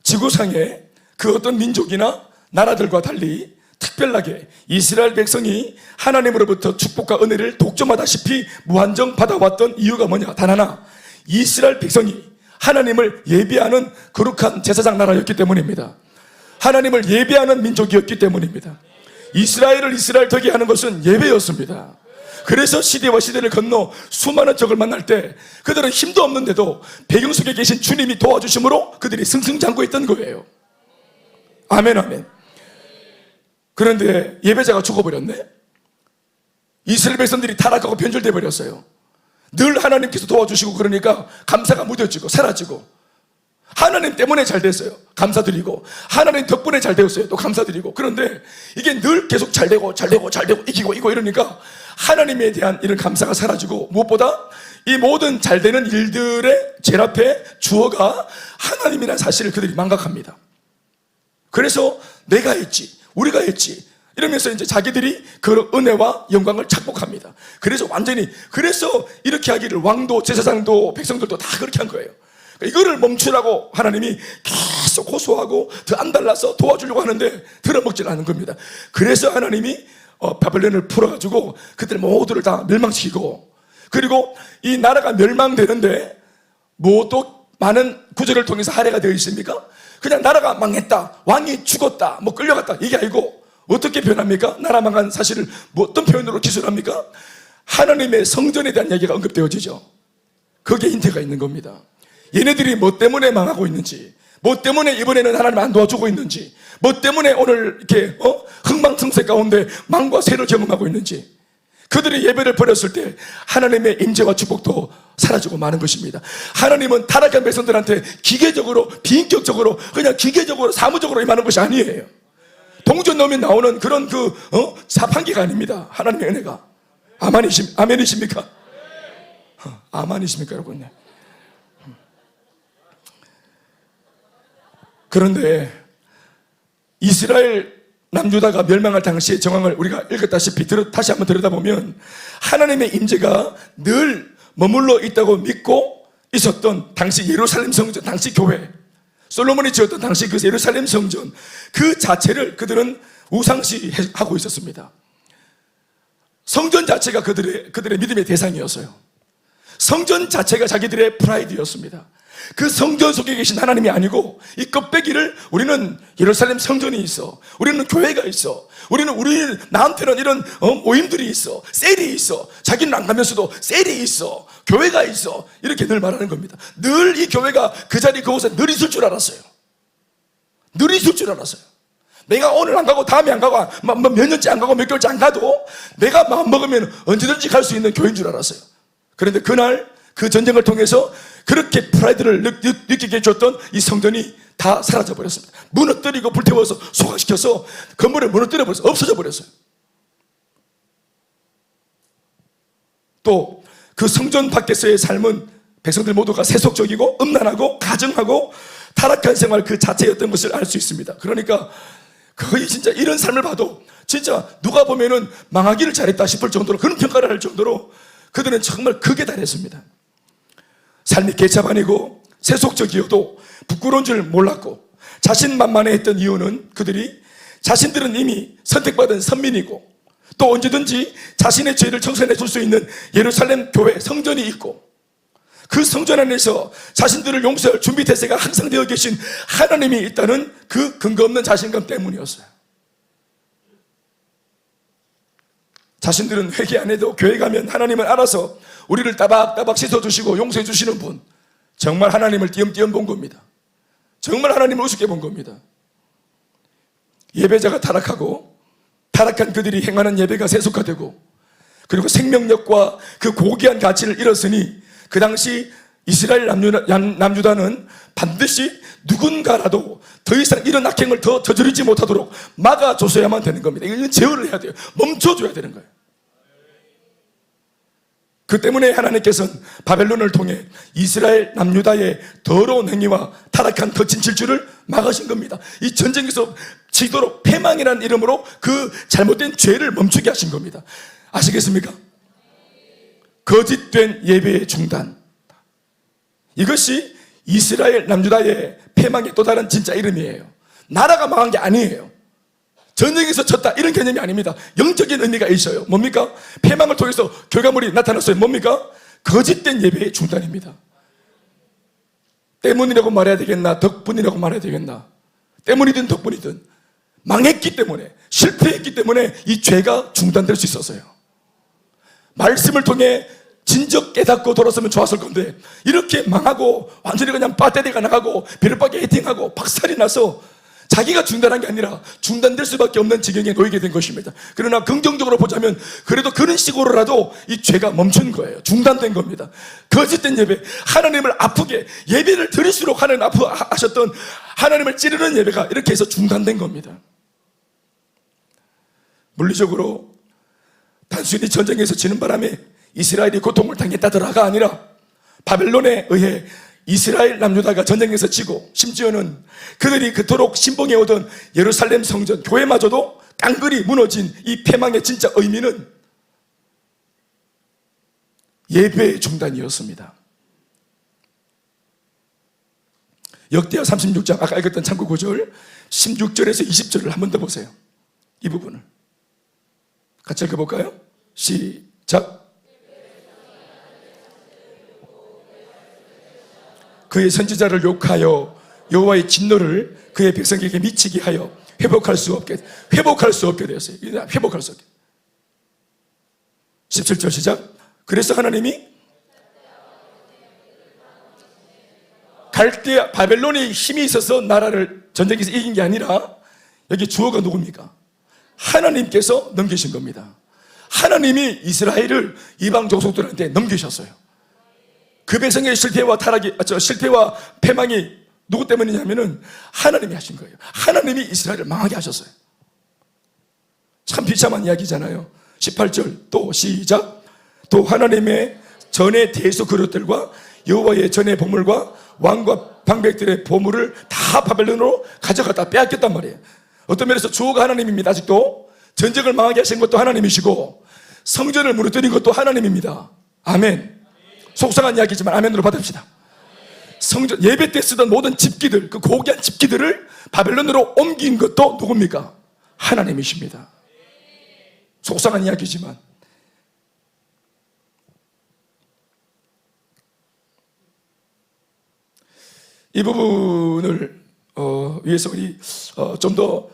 지구상에 그 어떤 민족이나 나라들과 달리 특별하게 이스라엘 백성이 하나님으로부터 축복과 은혜를 독점하다시피 무한정 받아왔던 이유가 뭐냐? 단 하나, 이스라엘 백성이 하나님을 예배하는 거룩한 제사장 나라였기 때문입니다. 하나님을 예배하는 민족이었기 때문입니다. 이스라엘을 이스라엘 되게 하는 것은 예배였습니다. 그래서 시대와 시대를 건너 수많은 적을 만날 때 그들은 힘도 없는데도 배경 속에 계신 주님이 도와주심으로 그들이 승승장구했던 거예요. 아멘, 아멘. 그런데 예배자가 죽어버렸네. 이스라엘 백성들이 타락하고 변절돼 버렸어요. 늘 하나님께서 도와주시고 그러니까 감사가 무뎌지고 사라지고, 하나님 때문에 잘 됐어요. 감사드리고, 하나님 덕분에 잘 되었어요. 또 감사드리고. 그런데 이게 늘 계속 잘 되고 이기고 이러니까 하나님에 대한 이런 감사가 사라지고, 무엇보다 이 모든 잘 되는 일들의 제일 앞에 주어가 하나님이라는 사실을 그들이 망각합니다. 그래서 내가 했지, 우리가 했지 이러면서 이제 자기들이 그 은혜와 영광을 착복합니다. 그래서 그래서 이렇게 하기를 왕도 제사장도 백성들도 다 그렇게 한 거예요. 이거를 멈추라고 하나님이 계속 호소하고 더 안달나서 도와주려고 하는데 들어먹질 않은 겁니다. 그래서 하나님이 바벨론을 풀어가지고 그들 모두를 다 멸망시키고, 그리고 이 나라가 멸망되는데 뭐 또 많은 구절을 통해서 할애가 되어 있습니까? 그냥 나라가 망했다, 왕이 죽었다, 뭐 끌려갔다 이게 아니고 어떻게 표현합니까? 나라 망한 사실을 뭐 어떤 표현으로 기술합니까? 하나님의 성전에 대한 얘기가 언급되어지죠. 거기에 힌트가 있는 겁니다. 얘네들이 뭐 때문에 망하고 있는지, 뭐 때문에 이번에는 하나님 안 도와주고 있는지, 뭐 때문에 오늘 이렇게 흥망성쇠 가운데 망과 쇠를 경험하고 있는지, 그들이 예배를 버렸을 때 하나님의 임재와 축복도 사라지고 마는 것입니다. 하나님은 타락한 백성들한테 기계적으로, 비인격적으로, 그냥 기계적으로, 사무적으로 임하는 것이 아니에요. 동전 넣으면 나오는 그런 자판기가 아닙니다. 하나님의 은혜가. 아멘이십니까? 아멘이십니까, 여러분? 그런데 이스라엘 남유다가 멸망할 당시의 정황을 우리가 읽었다시피 다시 한번 들여다보면 하나님의 임재가 늘 머물러 있다고 믿고 있었던 당시 예루살렘 성전, 당시 교회, 솔로몬이 지었던 당시 그 예루살렘 성전 그 자체를 그들은 우상시하고 있었습니다. 성전 자체가 그들의 믿음의 대상이었어요. 성전 자체가 자기들의 프라이드였습니다. 그 성전 속에 계신 하나님이 아니고 이 껍데기를 우리는 예루살렘 성전이 있어, 우리는 교회가 있어, 나한테는 이런 모임들이 있어, 셀이 있어, 자기는 안 가면서도 셀이 있어, 교회가 있어, 이렇게 늘 말하는 겁니다. 늘 이 교회가 그 자리 그곳에 늘 있을 줄 알았어요. 늘 있을 줄 알았어요. 내가 오늘 안 가고 다음에 안 가고 몇 년째 안 가고 몇 개월째 안 가도 내가 마음 먹으면 언제든지 갈 수 있는 교회인 줄 알았어요. 그런데 그날 그 전쟁을 통해서 그렇게 프라이드를 느끼게 해줬던 이 성전이 다 사라져 버렸습니다. 무너뜨리고 불태워서 소각시켜서 건물을 무너뜨려 버려서 없어져 버렸어요. 또 그 성전 밖에서의 삶은 백성들 모두가 세속적이고 음란하고 가정하고 타락한 생활 그 자체였던 것을 알 수 있습니다. 그러니까 거의 진짜 이런 삶을 봐도 진짜 누가 보면은 망하기를 잘했다 싶을 정도로 그런 평가를 할 정도로 그들은 정말 극에 달했습니다. 삶이 개차반이고 세속적이어도 부끄러운 줄 몰랐고 자신만만해했던 이유는 그들이 자신들은 이미 선택받은 선민이고 또 언제든지 자신의 죄를 청산해 줄 수 있는 예루살렘 교회 성전이 있고 그 성전 안에서 자신들을 용서할 준비 태세가 항상 되어 계신 하나님이 있다는 그 근거 없는 자신감 때문이었어요. 자신들은 회개 안 해도 교회 가면 하나님은 알아서 우리를 따박따박 씻어주시고 용서해 주시는 분, 정말 하나님을 띄엄띄엄 본 겁니다. 정말 하나님을 우습게 본 겁니다. 예배자가 타락하고 타락한 그들이 행하는 예배가 세속화되고 그리고 생명력과 그 고귀한 가치를 잃었으니 그 당시 이스라엘 남유다는 반드시 누군가라도 더 이상 이런 악행을 더 저지르지 못하도록 막아줘서야만 되는 겁니다. 이건 제어를 해야 돼요. 멈춰줘야 되는 거예요. 그 때문에 하나님께서는 바벨론을 통해 이스라엘 남유다의 더러운 행위와 타락한 거친 질주를 막으신 겁니다. 이 전쟁에서 지도록 패망이라는 이름으로 그 잘못된 죄를 멈추게 하신 겁니다. 아시겠습니까? 거짓된 예배의 중단, 이것이 이스라엘 남유다의 패망의 또 다른 진짜 이름이에요. 나라가 망한 게 아니에요. 전쟁에서 졌다 이런 개념이 아닙니다. 영적인 의미가 있어요. 뭡니까? 패망을 통해서 결과물이 나타났어요. 뭡니까? 거짓된 예배의 중단입니다. 때문이라고 말해야 되겠나, 덕분이라고 말해야 되겠나, 때문이든 덕분이든 망했기 때문에, 실패했기 때문에 이 죄가 중단될 수 있었어요. 말씀을 통해 진즉 깨닫고 돌아서면 좋았을 건데 이렇게 망하고 완전히 그냥 배터리가 나가고 비를박에 헤팅하고 박살이 나서 자기가 중단한 게 아니라 중단될 수밖에 없는 지경에 놓이게 된 것입니다. 그러나 긍정적으로 보자면 그래도 그런 식으로라도 이 죄가 멈춘 거예요. 중단된 겁니다. 거짓된 예배, 하나님을 아프게 예배를 드릴수록 하나님 아파하셨던 하나님을 찌르는 예배가 이렇게 해서 중단된 겁니다. 물리적으로 단순히 전쟁에서 지는 바람에 이스라엘이 고통을 당했다더라가 아니라 바벨론에 의해 이스라엘 남유다가 전쟁에서 지고 심지어는 그들이 그토록 신봉해오던 예루살렘 성전 교회마저도 깡그리 무너진 이 패망의 진짜 의미는 예배의 중단이었습니다. 역대하 36장 아까 읽었던 참고 9절 16절에서 20절을 한 번 더 보세요. 이 부분을 같이 읽어볼까요? 시작. 그의 선지자를 욕하여 여호와의 진노를 그의 백성에게 미치게 하여 회복할 수 없게 되었어요. 회복할 수 없게. 17절 시작. 그래서 하나님이 갈대 바벨론이 힘이 있어서 나라를 전쟁에서 이긴 게 아니라 여기 주어가 누굽니까? 하나님께서 넘기신 겁니다. 하나님이 이스라엘을 이방 족속들한테 넘기셨어요. 그 백성의 실패와 실패와 패망이 누구 때문이냐면은 하나님이 하신 거예요. 하나님이 이스라엘을 망하게 하셨어요. 참 비참한 이야기잖아요. 18절 또 시작. 또 하나님의 전의 대소 그릇들과 여호와의 전의 보물과 왕과 방백들의 보물을 다 바벨론으로 가져갔다 빼앗겼단 말이에요. 어떤 면에서 주어가 하나님입니다. 아직도 전쟁을 망하게 하신 것도 하나님이시고 성전을 무너뜨린 것도 하나님입니다. 아멘. 속상한 이야기지만 아멘으로 받읍시다. 성전 예배 때 쓰던 모든 집기들, 그 고귀한 집기들을 바벨론으로 옮긴 것도 누굽니까? 하나님이십니다. 속상한 이야기지만 이 부분을 위해서 우리 좀 더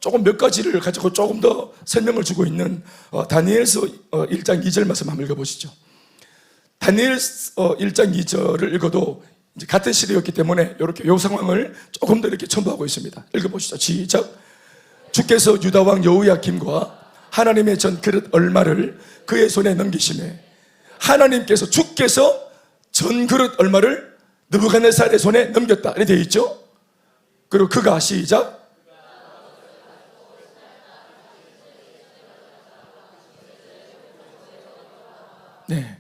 조금 몇 가지를 가지고 조금 더 설명을 주고 있는 다니엘서 1장 2절 말씀 한번 읽어보시죠. 다니엘서 1장 2절을 읽어도 이제 같은 시대였기 때문에 이렇게 이 상황을 조금 더 이렇게 첨부하고 있습니다. 읽어보시죠. 시작. 주께서 유다 왕 여호야김과 하나님의 전 그릇 얼마를 그의 손에 넘기시매 하나님께서 주께서 전 그릇 얼마를 느부갓네살의 손에 넘겼다 이렇게 되어 있죠. 그리고 그가 시작. 네,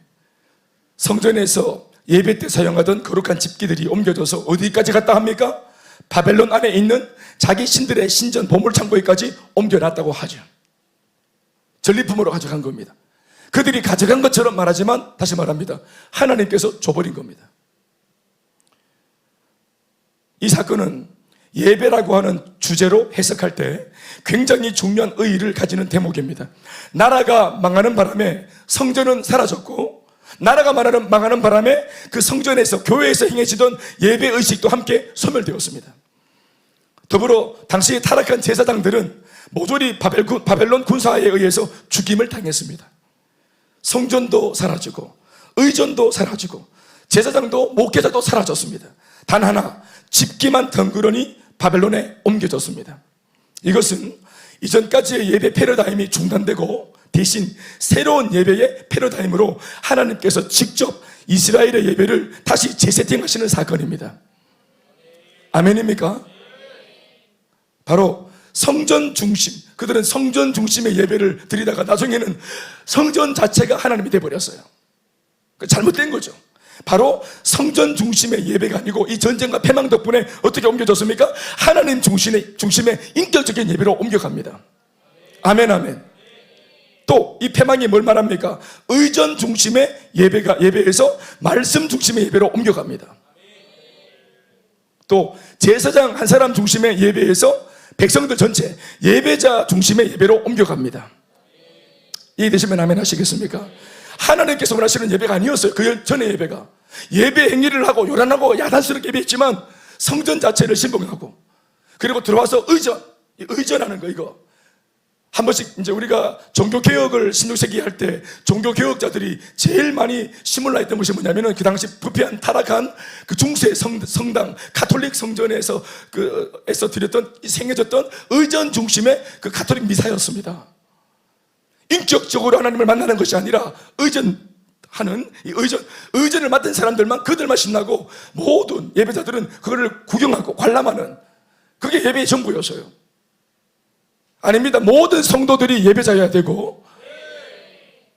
성전에서 예배 때 사용하던 거룩한 집기들이 옮겨져서 어디까지 갔다 합니까? 바벨론 안에 있는 자기 신들의 신전 보물창고에까지 옮겨놨다고 하죠. 전리품으로 가져간 겁니다. 그들이 가져간 것처럼 말하지만 다시 말합니다. 하나님께서 줘버린 겁니다. 이 사건은 예배라고 하는 주제로 해석할 때 굉장히 중요한 의의를 가지는 대목입니다. 나라가 망하는 바람에 성전은 사라졌고 나라가 망하는 바람에 그 성전에서 교회에서 행해지던 예배의식도 함께 소멸되었습니다. 더불어 당시 타락한 제사장들은 모조리 바벨론 군사에 의해서 죽임을 당했습니다. 성전도 사라지고 의전도 사라지고 제사장도 목회자도 사라졌습니다. 단 하나 집기만 덩그러니 바벨론에 옮겨졌습니다. 이것은 이전까지의 예배 패러다임이 중단되고 대신 새로운 예배의 패러다임으로 하나님께서 직접 이스라엘의 예배를 다시 재세팅하시는 사건입니다. 아멘입니까? 바로 성전 중심, 그들은 성전 중심의 예배를 드리다가 나중에는 성전 자체가 하나님이 되어버렸어요. 잘못된 거죠. 바로 성전 중심의 예배가 아니고 이 전쟁과 패망 덕분에 어떻게 옮겨졌습니까? 하나님 중심의 인격적인 예배로 옮겨갑니다. 아멘 아멘. 또 이 패망이 뭘 말합니까? 의전 중심의 예배에서 말씀 중심의 예배로 옮겨갑니다. 또 제사장 한 사람 중심의 예배에서 백성들 전체 예배자 중심의 예배로 옮겨갑니다. 이해되시면 아멘 하시겠습니까? 하나님께서 원하시는 예배가 아니었어요. 그 전의 예배가 예배 행위를 하고 요란하고 야단스럽게 예배했지만 성전 자체를 신봉하고 그리고 들어와서 의전하는 거. 이거 한 번씩 이제 우리가 종교개혁을 16세기 할 때 종교개혁자들이 제일 많이 시물라 했던 것이 뭐냐면은 그 당시 부패한 타락한 그 중세 성당 가톨릭 성전에서 생겨졌던 의전 중심의 그 가톨릭 미사였습니다. 인격적으로 하나님을 만나는 것이 아니라 의전하는 의전을 맡은 사람들만 그들만 신나고 모든 예배자들은 그거를 구경하고 관람하는 그게 예배의 전부였어요. 아닙니다. 모든 성도들이 예배자여야 되고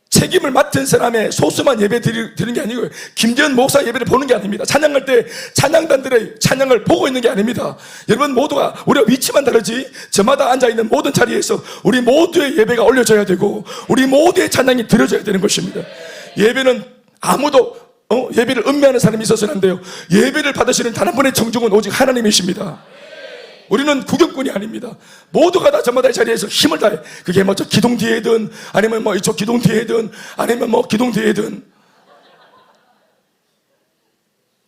책임을 맡은 사람의 소수만 예배 드리는 게 아니고요. 김재현 목사 예배를 보는 게 아닙니다. 찬양할 때 찬양단들의 찬양을 보고 있는 게 아닙니다. 여러분 모두가 우리가 위치만 다르지 저마다 앉아있는 모든 자리에서 우리 모두의 예배가 올려져야 되고 우리 모두의 찬양이 드려져야 되는 것입니다. 예배는 아무도 예배를 음미하는 사람이 있어서는 안 돼요. 예배를 받으시는 단 한 분의 청중은 오직 하나님이십니다. 우리는 구경꾼이 아닙니다. 모두가 다 저마다의 자리에서 힘을 다해. 그게 뭐 저 기둥 뒤에든 아니면 뭐 이쪽 기둥 뒤에든 아니면 뭐 기둥 뒤에든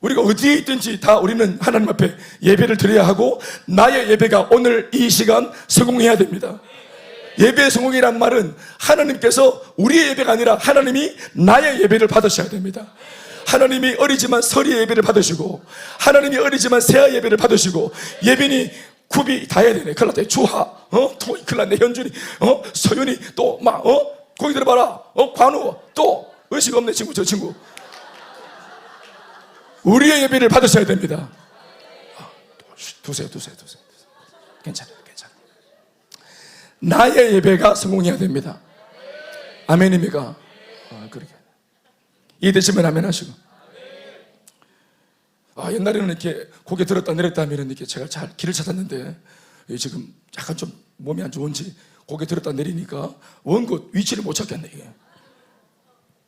우리가 어디에 있든지 다 우리는 하나님 앞에 예배를 드려야 하고 나의 예배가 오늘 이 시간 성공해야 됩니다. 예배의 성공이란 말은 하나님께서 우리의 예배가 아니라 하나님이 나의 예배를 받으셔야 됩니다. 하나님이 어리지만 서리의 예배를 받으시고 하나님이 어리지만 새하 예배를 받으시고 예빈이 굽이 다 해야 되네. 큰일 났다. 주하 또 큰일 났네. 현준이 서윤이 또 막 거기 들어봐라. 관우 또 의식 없네. 친구 저 친구 우리의 예배를 받으셔야 됩니다. 두세요. 괜찮아요. 나의 예배가 성공해야 됩니다. 아멘입니까? 그렇게 이해되시면 아멘 하시고. 옛날에는 이렇게 고개 들었다 내렸다 하면 이렇게 제가 잘 길을 찾았는데 지금 약간 좀 몸이 안 좋은지 고개 들었다 내리니까 원곳 위치를 못 찾겠네. 이게.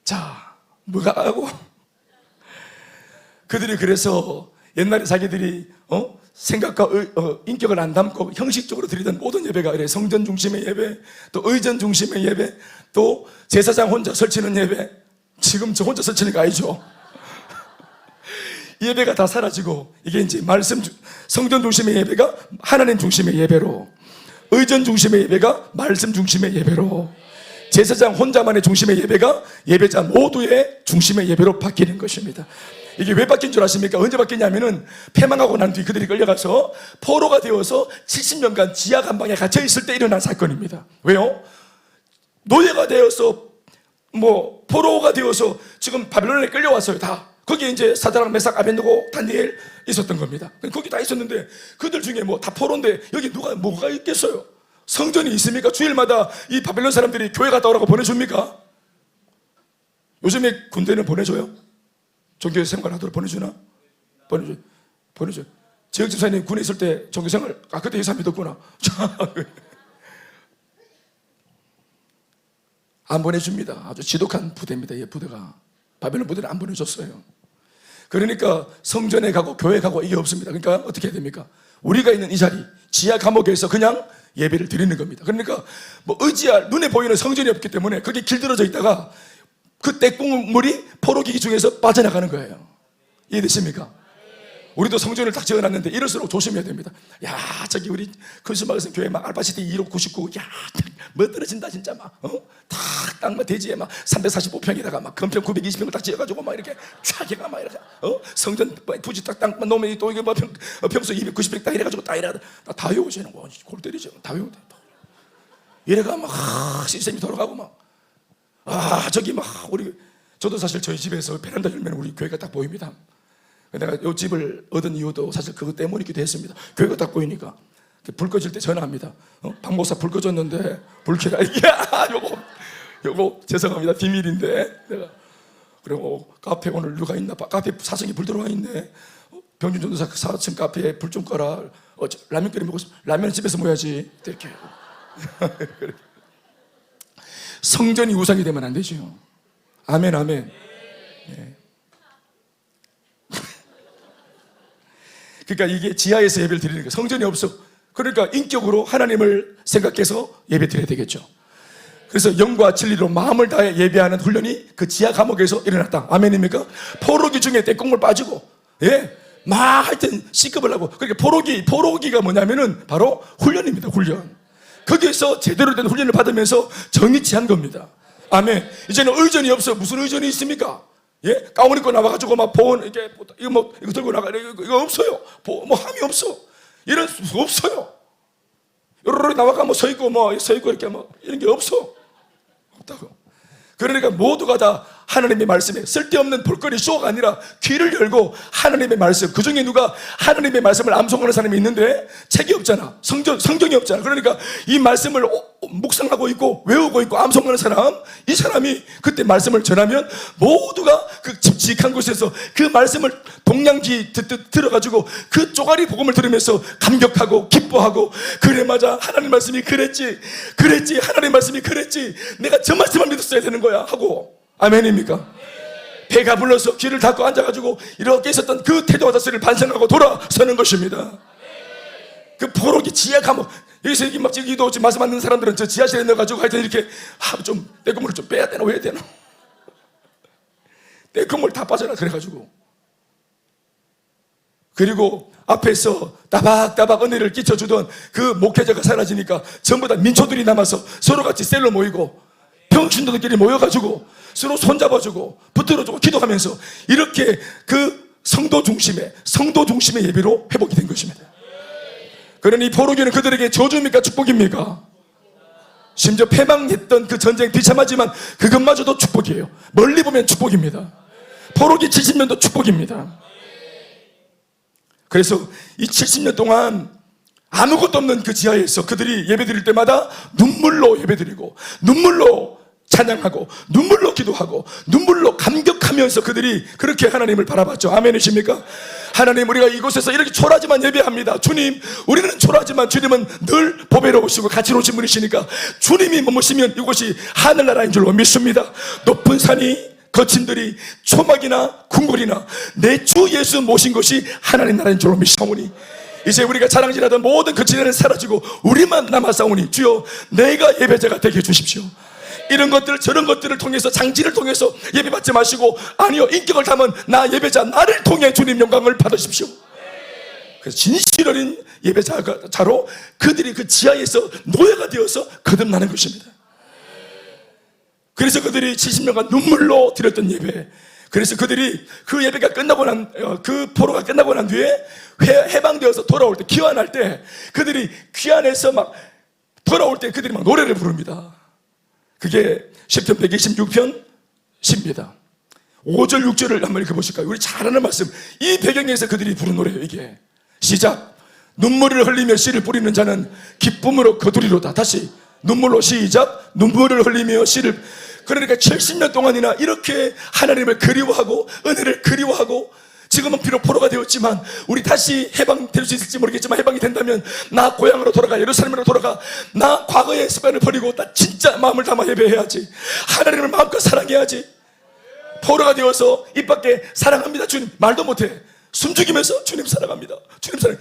자, 뭐가 하고 그들이 그래서 옛날에 자기들이 생각과 인격을 안 담고 형식적으로 드리던 모든 예배가 이래 성전 중심의 예배, 또 의전 중심의 예배, 또 제사장 혼자 설치는 예배, 지금 저 혼자 설치는 거 아니죠? 예배가 다 사라지고 이게 이제 성전 중심의 예배가 하나님 중심의 예배로, 의전 중심의 예배가 말씀 중심의 예배로, 제사장 혼자만의 중심의 예배가 예배자 모두의 중심의 예배로 바뀌는 것입니다. 이게 왜 바뀐 줄 아십니까? 언제 바뀌냐면은 패망하고 난 뒤 그들이 끌려가서 포로가 되어서 70년간 지하 감방에 갇혀 있을 때 일어난 사건입니다. 왜요? 노예가 되어서 포로가 되어서 지금 바벨론에 끌려왔어요. 다 거기 이제 사드락, 메삭, 아벤느고, 다니엘 있었던 겁니다. 거기 다 있었는데 그들 중에 다 포로인데 여기 뭐가 있겠어요? 성전이 있습니까? 주일마다 이 바벨론 사람들이 교회 갔다 오라고 보내줍니까? 요즘에 군대는 보내줘요? 종교 생활하도록 보내주나? 보내줘. 지역 집사님 군에 있을 때 종교 생활, 그때 예사 믿었구나. 안 보내줍니다. 아주 지독한 부대입니다. 이 부대가. 바벨론 부대는 안 보내줬어요. 그러니까 성전에 가고 교회 가고 이게 없습니다. 그러니까 어떻게 해야 됩니까? 우리가 있는 이 자리, 지하 감옥에서 그냥 예배를 드리는 겁니다. 그러니까 의지할 눈에 보이는 성전이 없기 때문에 거기 길들어져 있다가 그 떼국물이 포로기기 중에서 빠져나가는 거예요. 이해되십니까? 우리도 성전을 딱 지어놨는데 이럴수록 조심해야 됩니다. 야, 저기 우리 큰수마을에서 교회 알파시티 2로 99, 야, 떨어진다 진짜 땅 대지에 345평에다가 건평 920평을 딱 지어가지고 이렇게 촥 해가 이렇게 성전 부지 땅 놓으면 또 이게 평소 290평 딱 이래가지고 딱 이래 다 외우시는 거, 골 때리죠. 다 외우대. 이래가 시스템이 돌아가고 저기 저도 사실 저희 집에서 베란다 열면 우리 교회가 딱 보입니다. 내가 이 집을 얻은 이유도 사실 그것 때문이기도 했습니다. 교회가 딱 보이니까 불 꺼질 때 전화합니다. 박 목사 불 꺼졌는데 불 켜라. 요거 죄송합니다. 비밀인데 내가 그리고 카페 오늘 누가 있나 봐. 카페 사정이 불 들어와 있네. 병준 전도사 4층 카페에 불 좀 꺼라. 라면 끓여 먹고 라면은 집에서 먹어야지. 이렇게. 성전이 우상이 되면 안 되죠. 아멘, 아멘. 네. 그러니까 이게 지하에서 예배를 드리는 거예요. 성전이 없어. 그러니까 인격으로 하나님을 생각해서 예배 드려야 되겠죠. 그래서 영과 진리로 마음을 다해 예배하는 훈련이 그 지하 감옥에서 일어났다. 아멘입니까? 포로기 중에 떼국물 빠지고, 하여튼 C급을 하고. 그러니까 포로기가 뭐냐면은 바로 훈련입니다. 훈련. 거기에서 제대로 된 훈련을 받으면서 정이 취한 겁니다. 아멘. 이제는 의전이 없어. 무슨 의전이 있습니까? 가운 입고 나와가지고 보온 이거 들고 나가 이거 없어요. 함이 없어. 이런 수 없어요. 요로로 나와가 서 있고 이렇게 이런 게 없어. 없다고. 그러니까 모두가 다 하나님의 말씀에 쓸데없는 볼거리 쇼가 아니라 귀를 열고 하나님의 말씀, 그 중에 누가 하나님의 말씀을 암송하는 사람이 있는데 책이 없잖아. 성경이 없잖아. 그러니까 이 말씀을 묵상하고 있고 외우고 있고 암송하는 사람, 이 사람이 그때 말씀을 전하면 모두가 그 칙칙한 곳에서 그 말씀을 동양귀 들어가지고 그 쪼가리 복음을 들으면서 감격하고 기뻐하고, 그래 맞아, 하나님 말씀이 그랬지 하나님 말씀이 그랬지, 내가 저 말씀을 믿었어야 되는 거야 하고. 아멘입니까? 배가 불러서 귀를 닫고 앉아가지고 이렇게 있었던 그 태도와 자세를 반성하고 돌아서는 것입니다. 그 포로기 지하 감옥, 여기서 여기도 지금 말씀 받는 사람들은 저 지하실에 넣어가지고 하여튼 이렇게 좀 떼국물을 좀 빼야 되나 왜 되나, 떼국물 다 빠져나 그래가지고. 그리고 앞에서 따박따박 은혜를 끼쳐주던 그 목회자가 사라지니까 전부 다 민초들이 남아서 서로 같이 셀로 모이고 평신도들끼리 모여가지고 서로 손잡아주고 붙들어주고 기도하면서 이렇게 그 성도 중심의 예배로 회복이 된 것입니다. 그러니 포로기는 그들에게 저주입니까 축복입니까? 심지어 패망했던 그 전쟁 비참하지만 그것마저도 축복이에요. 멀리 보면 축복입니다. 포로기 70년도 축복입니다. 그래서 이 70년 동안 아무것도 없는 그 지하에서 그들이 예배드릴 때마다 눈물로 예배드리고 눈물로 찬양하고 눈물로 기도하고 눈물로 감격하면서 그들이 그렇게 하나님을 바라봤죠. 아멘이십니까? 하나님, 우리가 이곳에서 이렇게 초라하지만 예배합니다. 주님, 우리는 초라하지만 주님은 늘 보배로우시고 가치로우신 분이시니까 주님이 머무시면 이곳이 하늘나라인 줄로 믿습니다. 높은 산이 거친들이 초막이나 궁궐이나 내 주 예수 모신 것이 하나님 나라인 줄로 믿사오니 이제 우리가 자랑질하던 모든 거친들은 사라지고 우리만 남았사오니 주여 내가 예배자가 되게 해주십시오. 이런 것들 저런 것들을 통해서 장치를 통해서 예배 받지 마시고 아니요 인격을 담은 나 예배자 나를 통해 주님 영광을 받으십시오. 그래서 진실 어린 예배자로 그들이 그 지하에서 노예가 되어서 거듭나는 것입니다. 그래서 그들이 70년간 눈물로 드렸던 예배, 그래서 그들이 그 예배가 끝나고 그 포로가 끝나고 난 뒤에 해방되어서 돌아올 때, 귀환할 때 그들이 귀환해서 막 돌아올 때 그들이 막 노래를 부릅니다. 그게 시편 126편 10입니다 5절 6절을 한번 읽어보실까요? 우리 잘 아는 말씀, 이 배경에서 그들이 부른 노래예요. 이게 시작. 눈물을 흘리며 씨를 뿌리는 자는 기쁨으로 거두리로다. 다시 눈물로 시작. 눈물을 흘리며 씨를. 그러니까 70년 동안이나 이렇게 하나님을 그리워하고 은혜를 그리워하고 지금은 비록 포로가 되었지만 우리 다시 해방될 수 있을지 모르겠지만 해방이 된다면 나 고향으로 돌아가, 예루살렘으로 돌아가, 나 과거의 습관을 버리고 나 진짜 마음을 담아 예배해야지, 하나님을 마음껏 사랑해야지. 포로가 되어서 입 밖에 사랑합니다 주님 말도 못해, 숨죽이면서 주님 사랑합니다 주님 사랑,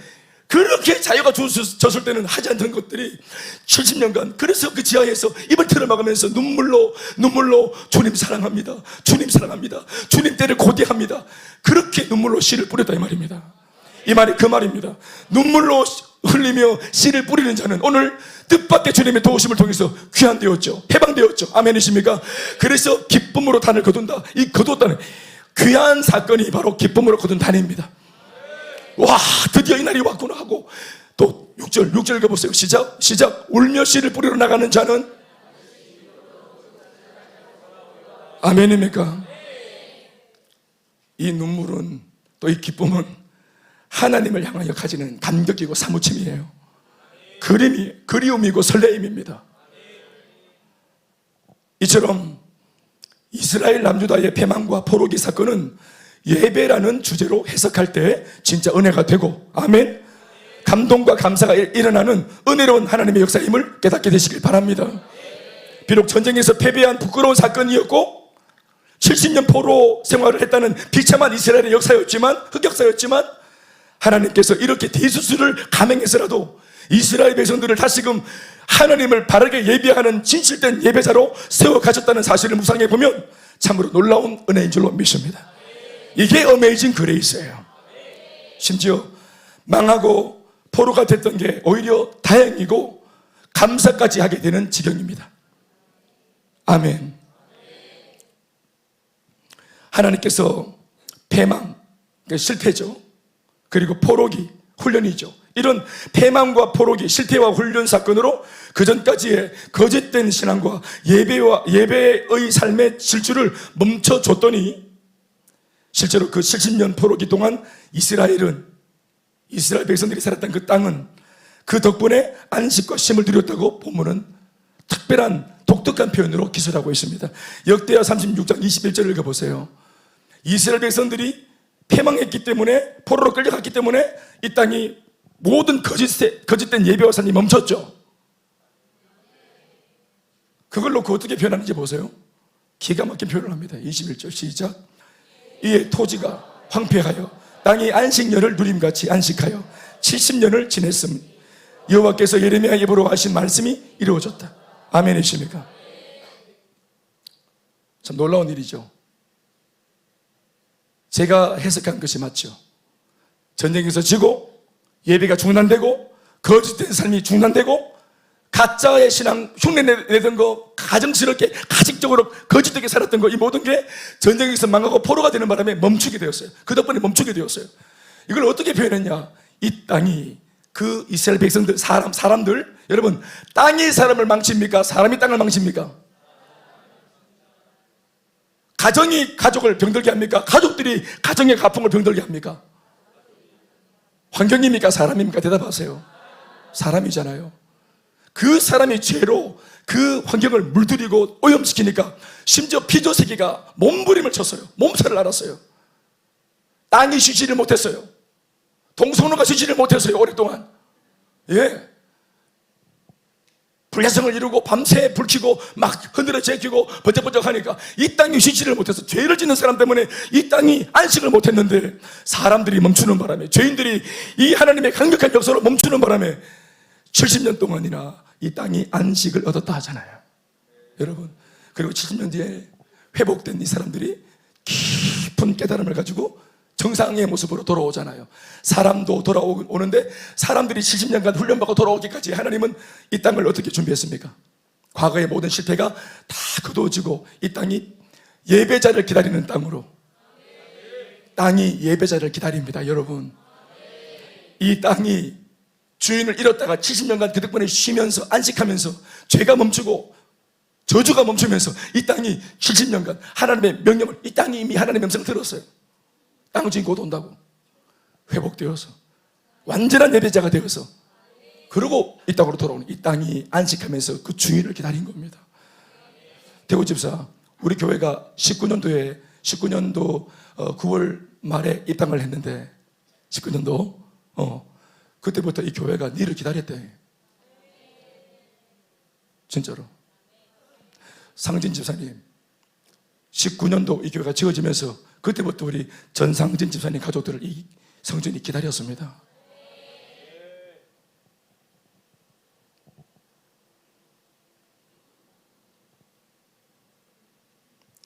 그렇게 자유가 주어졌을 때는 하지 않던 것들이 70년간 그래서 그 지하에서 입을 틀어막으면서 눈물로 주님 사랑합니다 주님 사랑합니다 주님 때를 고대합니다. 그렇게 눈물로 씨를 뿌렸다 이 말입니다. 이 말이 그 말입니다. 눈물로 흘리며 씨를 뿌리는 자는 오늘 뜻밖의 주님의 도우심을 통해서 귀환되었죠. 해방되었죠. 아멘이십니까? 그래서 기쁨으로 단을 거둔다. 이 거뒀다는 귀한 사건이 바로 기쁨으로 거둔 단입니다. 와, 드디어 이 날이 왔구나 하고 또 6절 읽어보세요. 시작. 울며 씨를 뿌리러 나가는 자는 아멘입니까? 이 눈물은 또 이 기쁨은 하나님을 향하여 가지는 감격이고 사무침이에요. 그리움이고 설레임입니다. 이처럼 이스라엘 남유다의 패망과 포로기 사건은 예배라는 주제로 해석할 때 진짜 은혜가 되고, 아멘, 감동과 감사가 일어나는 은혜로운 하나님의 역사의 힘을 깨닫게 되시길 바랍니다. 비록 전쟁에서 패배한 부끄러운 사건이었고 70년 포로 생활을 했다는 비참한 이스라엘의 역사였지만, 흑역사였지만 하나님께서 이렇게 대수술을 감행해서라도 이스라엘 백성들을 다시금 하나님을 바르게 예배하는 진실된 예배자로 세워 가졌다는 사실을 묵상해 보면 참으로 놀라운 은혜인 줄로 믿습니다. 이게 어메이징 그레이스예요. 심지어 망하고 포로가 됐던 게 오히려 다행이고 감사까지 하게 되는 지경입니다. 아멘. 하나님께서 패망, 실패죠. 그리고 포로기, 훈련이죠. 이런 패망과 포로기, 실패와 훈련 사건으로 그전까지의 거짓된 신앙과 예배의 삶의 질주를 멈춰줬더니 실제로 그 70년 포로기 동안 이스라엘 백성들이 살았던 그 땅은 그 덕분에 안식과 쉼을 누렸다고 본문은 특별한 독특한 표현으로 기술하고 있습니다. 역대하 36장 21절을 읽어보세요. 이스라엘 백성들이 패망했기 때문에, 포로로 끌려갔기 때문에 이 땅이 모든 거짓된 예배와 산이 멈췄죠. 그걸 놓고 어떻게 표현하는지 보세요. 기가 막힌 표현을 합니다. 21절 시작. 이에 토지가 황폐하여 땅이 안식년을 누림같이 안식하여 70년을 지냈음. 여호와께서 예레미야 입으로 하신 말씀이 이루어졌다. 아멘이십니까? 참 놀라운 일이죠. 제가 해석한 것이 맞죠. 전쟁에서 지고 예배가 중단되고 거짓된 삶이 중단되고 가짜의 신앙 흉내내던 거, 가정스럽게 가식적으로 거짓되게 살았던 거, 이 모든 게 전쟁에서 망하고 포로가 되는 바람에 멈추게 되었어요. 그 덕분에 멈추게 되었어요. 이걸 어떻게 표현했냐? 이 땅이 그 이스라엘 백성들, 사람들, 여러분, 땅이 사람을 망칩니까? 사람이 땅을 망칩니까? 가정이 가족을 병들게 합니까? 가족들이 가정의 가풍을 병들게 합니까? 환경입니까? 사람입니까? 대답하세요. 사람이잖아요. 그 사람이 죄로 그 환경을 물들이고 오염시키니까 심지어 피조세계가 몸부림을 쳤어요. 몸살을 앓았어요. 땅이 쉬지를 못했어요. 동성로가 쉬지를 못했어요. 오랫동안. 예. 불야성을 이루고 밤새 불키고 막 흔들어 제끼고 번쩍번쩍 하니까 이 땅이 쉬지를 못해서 죄를 짓는 사람 때문에 이 땅이 안식을 못했는데, 사람들이 멈추는 바람에, 죄인들이 이 하나님의 강력한 역사로 멈추는 바람에 70년 동안이나 이 땅이 안식을 얻었다 하잖아요. 여러분, 그리고 70년 뒤에 회복된 이 사람들이 깊은 깨달음을 가지고 정상의 모습으로 돌아오잖아요. 사람도 돌아오는데 사람들이 70년간 훈련받고 돌아오기까지 하나님은 이 땅을 어떻게 준비했습니까? 과거의 모든 실패가 다 거두어지고 이 땅이 예배자를 기다리는 땅으로, 땅이 예배자를 기다립니다. 여러분, 이 땅이 주인을 잃었다가 70년간 그 덕분에 쉬면서 안식하면서 죄가 멈추고 저주가 멈추면서 이 땅이 70년간 하나님의 명령을, 이 땅이 이미 하나님의 음성을 들었어요. 땅 주인 곧 온다고 회복되어서 완전한 예배자가 되어서, 그리고 이 땅으로 돌아오는, 이 땅이 안식하면서 그 주인을 기다린 겁니다. 대구집사, 우리 교회가 19년도 9월 말에 입당을 했는데, 19년도 그때부터 이 교회가 니를 기다렸대. 진짜로. 상진 집사님, 19년도 이 교회가 지어지면서 그때부터 우리 전상진 집사님 가족들을 이 성전이 기다렸습니다.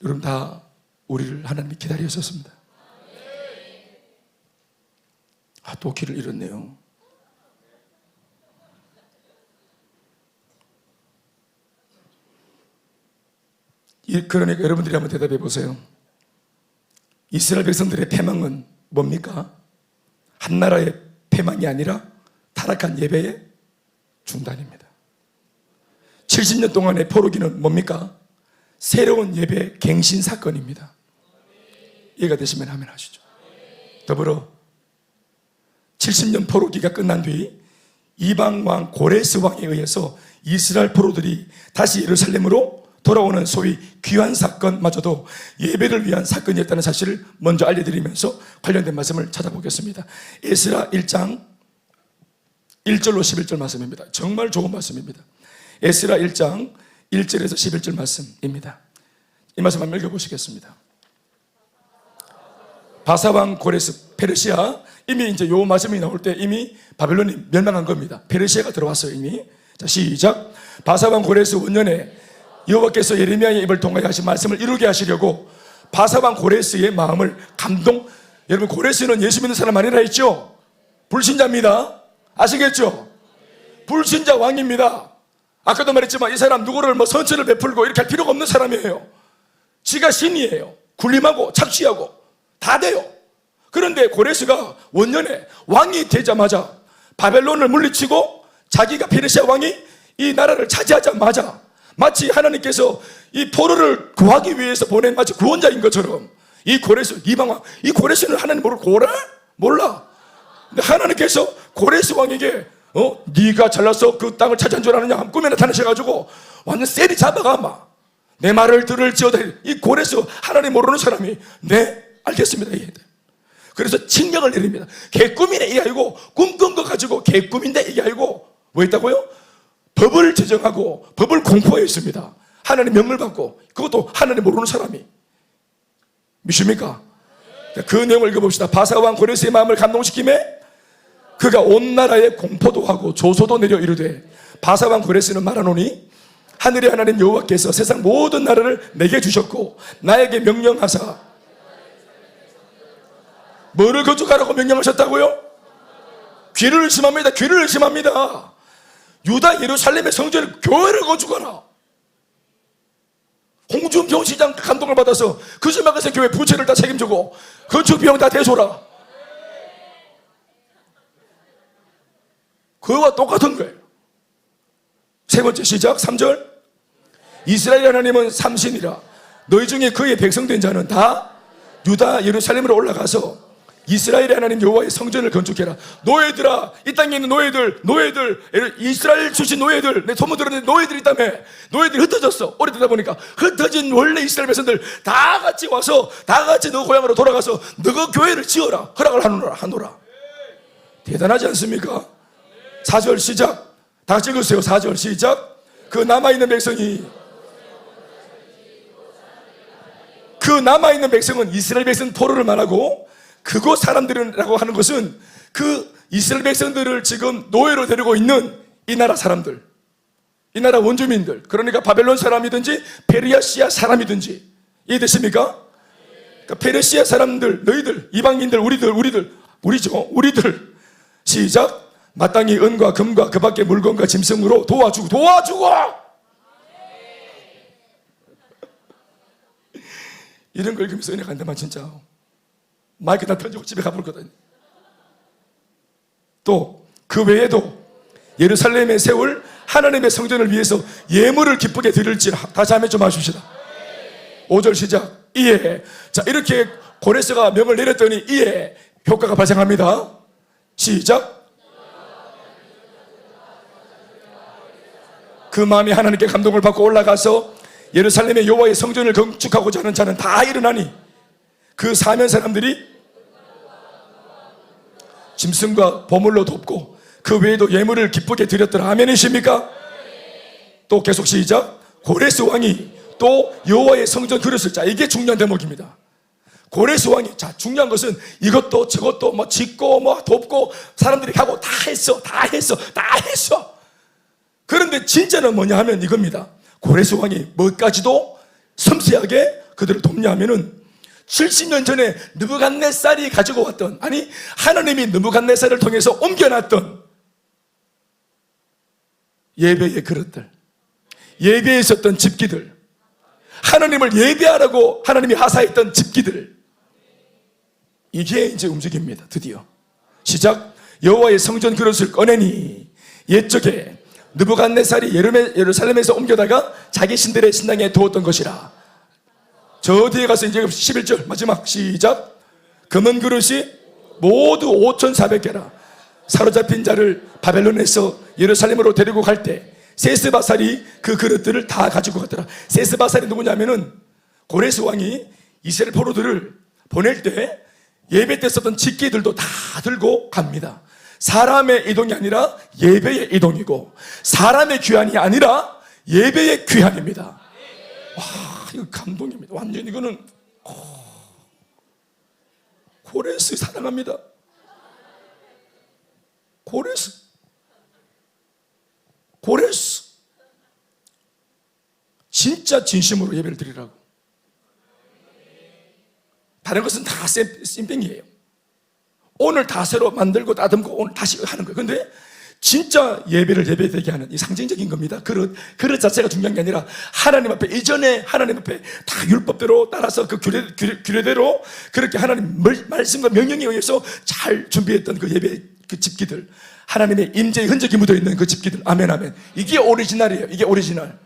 여러분, 다 우리를 하나님이 기다리셨습니다. 또 길을 잃었네요. 그러니까 여러분들이 한번 대답해 보세요. 이스라엘 백성들의 패망은 뭡니까? 한 나라의 패망이 아니라 타락한 예배의 중단입니다. 70년 동안의 포로기는 뭡니까? 새로운 예배 갱신 사건입니다. 이해가 되시면 아멘 하시죠. 더불어 70년 포로기가 끝난 뒤 이방왕 고레스 왕에 의해서 이스라엘 포로들이 다시 예루살렘으로 돌아오는 소위 귀환 사건마저도 예배를 위한 사건이었다는 사실을 먼저 알려드리면서 관련된 말씀을 찾아보겠습니다. 에스라 1장 1절로 11절 말씀입니다. 정말 좋은 말씀입니다. 에스라 1장 1절에서 11절 말씀입니다. 이 말씀 한번 읽어보시겠습니다. 바사왕 고레스, 페르시아, 이미 이제 요 말씀이 나올 때 이미 바벨론이 멸망한 겁니다. 페르시아가 들어왔어요, 이미. 자, 시작. 바사왕 고레스 원년에 여호와께서 예레미야의 입을 통하여 하신 말씀을 이루게 하시려고 바사왕 고레스의 마음을 여러분, 고레스는 예수 믿는 사람 아니라 했죠? 불신자입니다. 아시겠죠? 불신자 왕입니다. 아까도 말했지만 이 사람 누구를 선처를 베풀고 이렇게 할 필요가 없는 사람이에요. 지가 신이에요. 군림하고 착취하고 다 돼요. 그런데 고레스가 원년에 왕이 되자마자 바벨론을 물리치고 자기가 페르시아 왕이 이 나라를 차지하자마자 마치 하나님께서 이 포로를 구하기 위해서 보낸 마치 구원자인 것처럼 이 고레스, 이방왕, 이 고레스는 하나님 몰라. 근데 하나님께서 고레스 왕에게 네가 잘나서 그 땅을 차지한 줄 아느냐 꿈에 나타나셔가지고 완전 세리 잡아가 막 내 말을 들을지어다. 이 고레스 하나님 모르는 사람이 네 알겠습니다 이해돼. 그래서 칙령을 내립니다. 개꿈이네 이게 아니고 꿈꾼 거 가지고 개꿈인데 이게 아니고 뭐 했다고요? 법을 제정하고 법을 공포했습니다. 하나님 명을 받고, 그것도 하나님 모르는 사람이. 믿습니까? 그 내용을 읽어봅시다. 바사왕 고레스의 마음을 감동시키매 그가 온 나라에 공포도 하고 조소도 내려 이르되, 바사왕 고레스는 말하노니 하늘의 하나님 여호와께서 세상 모든 나라를 내게 주셨고 나에게 명령하사 뭐를 건축하라고 명령하셨다고요? 귀를 의심합니다. 귀를 의심합니다. 유다 예루살렘의 성전을 교회를 건축하라. 홍준표 시장 감동을 받아서 그 지방에서 교회 부채를 다 책임지고 건축 비용 다 대소라. 그거와 똑같은 거예요. 세 번째 시작 3절. 이스라엘 하나님은 삼신이라 너희 중에 그의 백성된 자는 다 유다 예루살렘으로 올라가서 이스라엘의 하나님 여호와의 성전을 건축해라. 노예들아, 이 땅에 있는 노예들, 이스라엘 출신 노예들, 내 소문 들었는데 노예들이 있다며. 노예들이 흩어졌어. 오래되다 보니까 흩어진 원래 이스라엘 백성들 다 같이 와서 다 같이 너 고향으로 돌아가서 너가 교회를 지어라. 허락을 하노라. 대단하지 않습니까? 4절 시작. 다 같이 읽으세요. 4절 시작. 그 남아있는 백성이, 그 남아있는 백성은 이스라엘 백성 포로를 말하고, 그곳 사람들이라고 하는 것은 그 이스라엘 백성들을 지금 노예로 데리고 있는 이 나라 사람들, 이 나라 원주민들, 그러니까 바벨론 사람이든지 페르시아 사람이든지, 이해되십니까? 그러니까 페르시아 사람들, 너희들, 이방인들, 우리들 시작. 마땅히 은과 금과 그 밖의 물건과 짐승으로 도와주고 이런 걸 읽으면서 은혜가 안 되면 진짜 마이크 다 던지고 집에 가볼 거거든. 또 그 외에도 예루살렘에 세울 하나님의 성전을 위해서 예물을 기쁘게 드릴지라. 다시 한번 좀 하십시다. 5절 시작. 이에, 자, 이렇게 고레스가 명을 내렸더니 이에 효과가 발생합니다. 시작. 그 마음이 하나님께 감동을 받고 올라가서 예루살렘의 여호와의 성전을 건축하고자 하는 자는 다 일어나니 그 사면 사람들이 짐승과 보물로 돕고 그 외에도 예물을 기쁘게 드렸더라. 아멘이십니까? 또 계속 시작. 고레스 왕이 또 여호와의 성전 그릇을, 자, 이게 중요한 대목입니다. 고레스 왕이, 자, 중요한 것은 이것도 저것도 뭐 짓고 뭐 돕고 사람들이 하고 다 했어. 그런데 진짜는 뭐냐 하면 이겁니다. 고레스 왕이 뭐까지도 섬세하게 그들을 돕냐 하면은 70년 전에 느부갓네살이 가지고 왔던, 아니 하나님이 느부갓네살을 통해서 옮겨놨던 예배의 그릇들, 예배에 있었던 집기들, 하나님을 예배하라고 하나님이 하사했던 집기들, 이게 이제 움직입니다. 드디어 시작. 여호와의 성전 그릇을 꺼내니 옛적에 느부갓네살이 예루살렘에서 옮겨다가 자기 신들의 신당에 두었던 것이라. 저 뒤에 가서 이제 11절 마지막 시작. 금은 그릇이 모두 5,400개라. 사로잡힌 자를 바벨론에서 예루살렘으로 데리고 갈 때 세스바살이 그 그릇들을 다 가지고 갔더라. 세스바살이 누구냐면은 고레스 왕이 이스라엘 포로들을 보낼 때 예배 때 썼던 집기들도 다 들고 갑니다. 사람의 이동이 아니라 예배의 이동이고, 사람의 귀환이 아니라 예배의 귀환입니다. 와, 이거 감동입니다. 완전 이거는 고레스 사랑합니다. 고레스 진짜 진심으로 예배를 드리라고. 다른 것은 다 쌤뺑이에요. 오늘 다 새로 만들고 다듬고 오늘 다시 하는 거예요. 근데 진짜 예배를 예배되게 하는 이 상징적인 겁니다. 그릇 자체가 중요한 게 아니라 하나님 앞에, 이전에 하나님 앞에 다 율법대로 따라서 그 규례대로 그렇게 하나님 말씀과 명령에 의해서 잘 준비했던 그 예배 그 집기들, 하나님의 임재의 흔적이 묻어있는 그 집기들. 아멘 아멘. 이게 오리지널이에요. 이게 오리지널.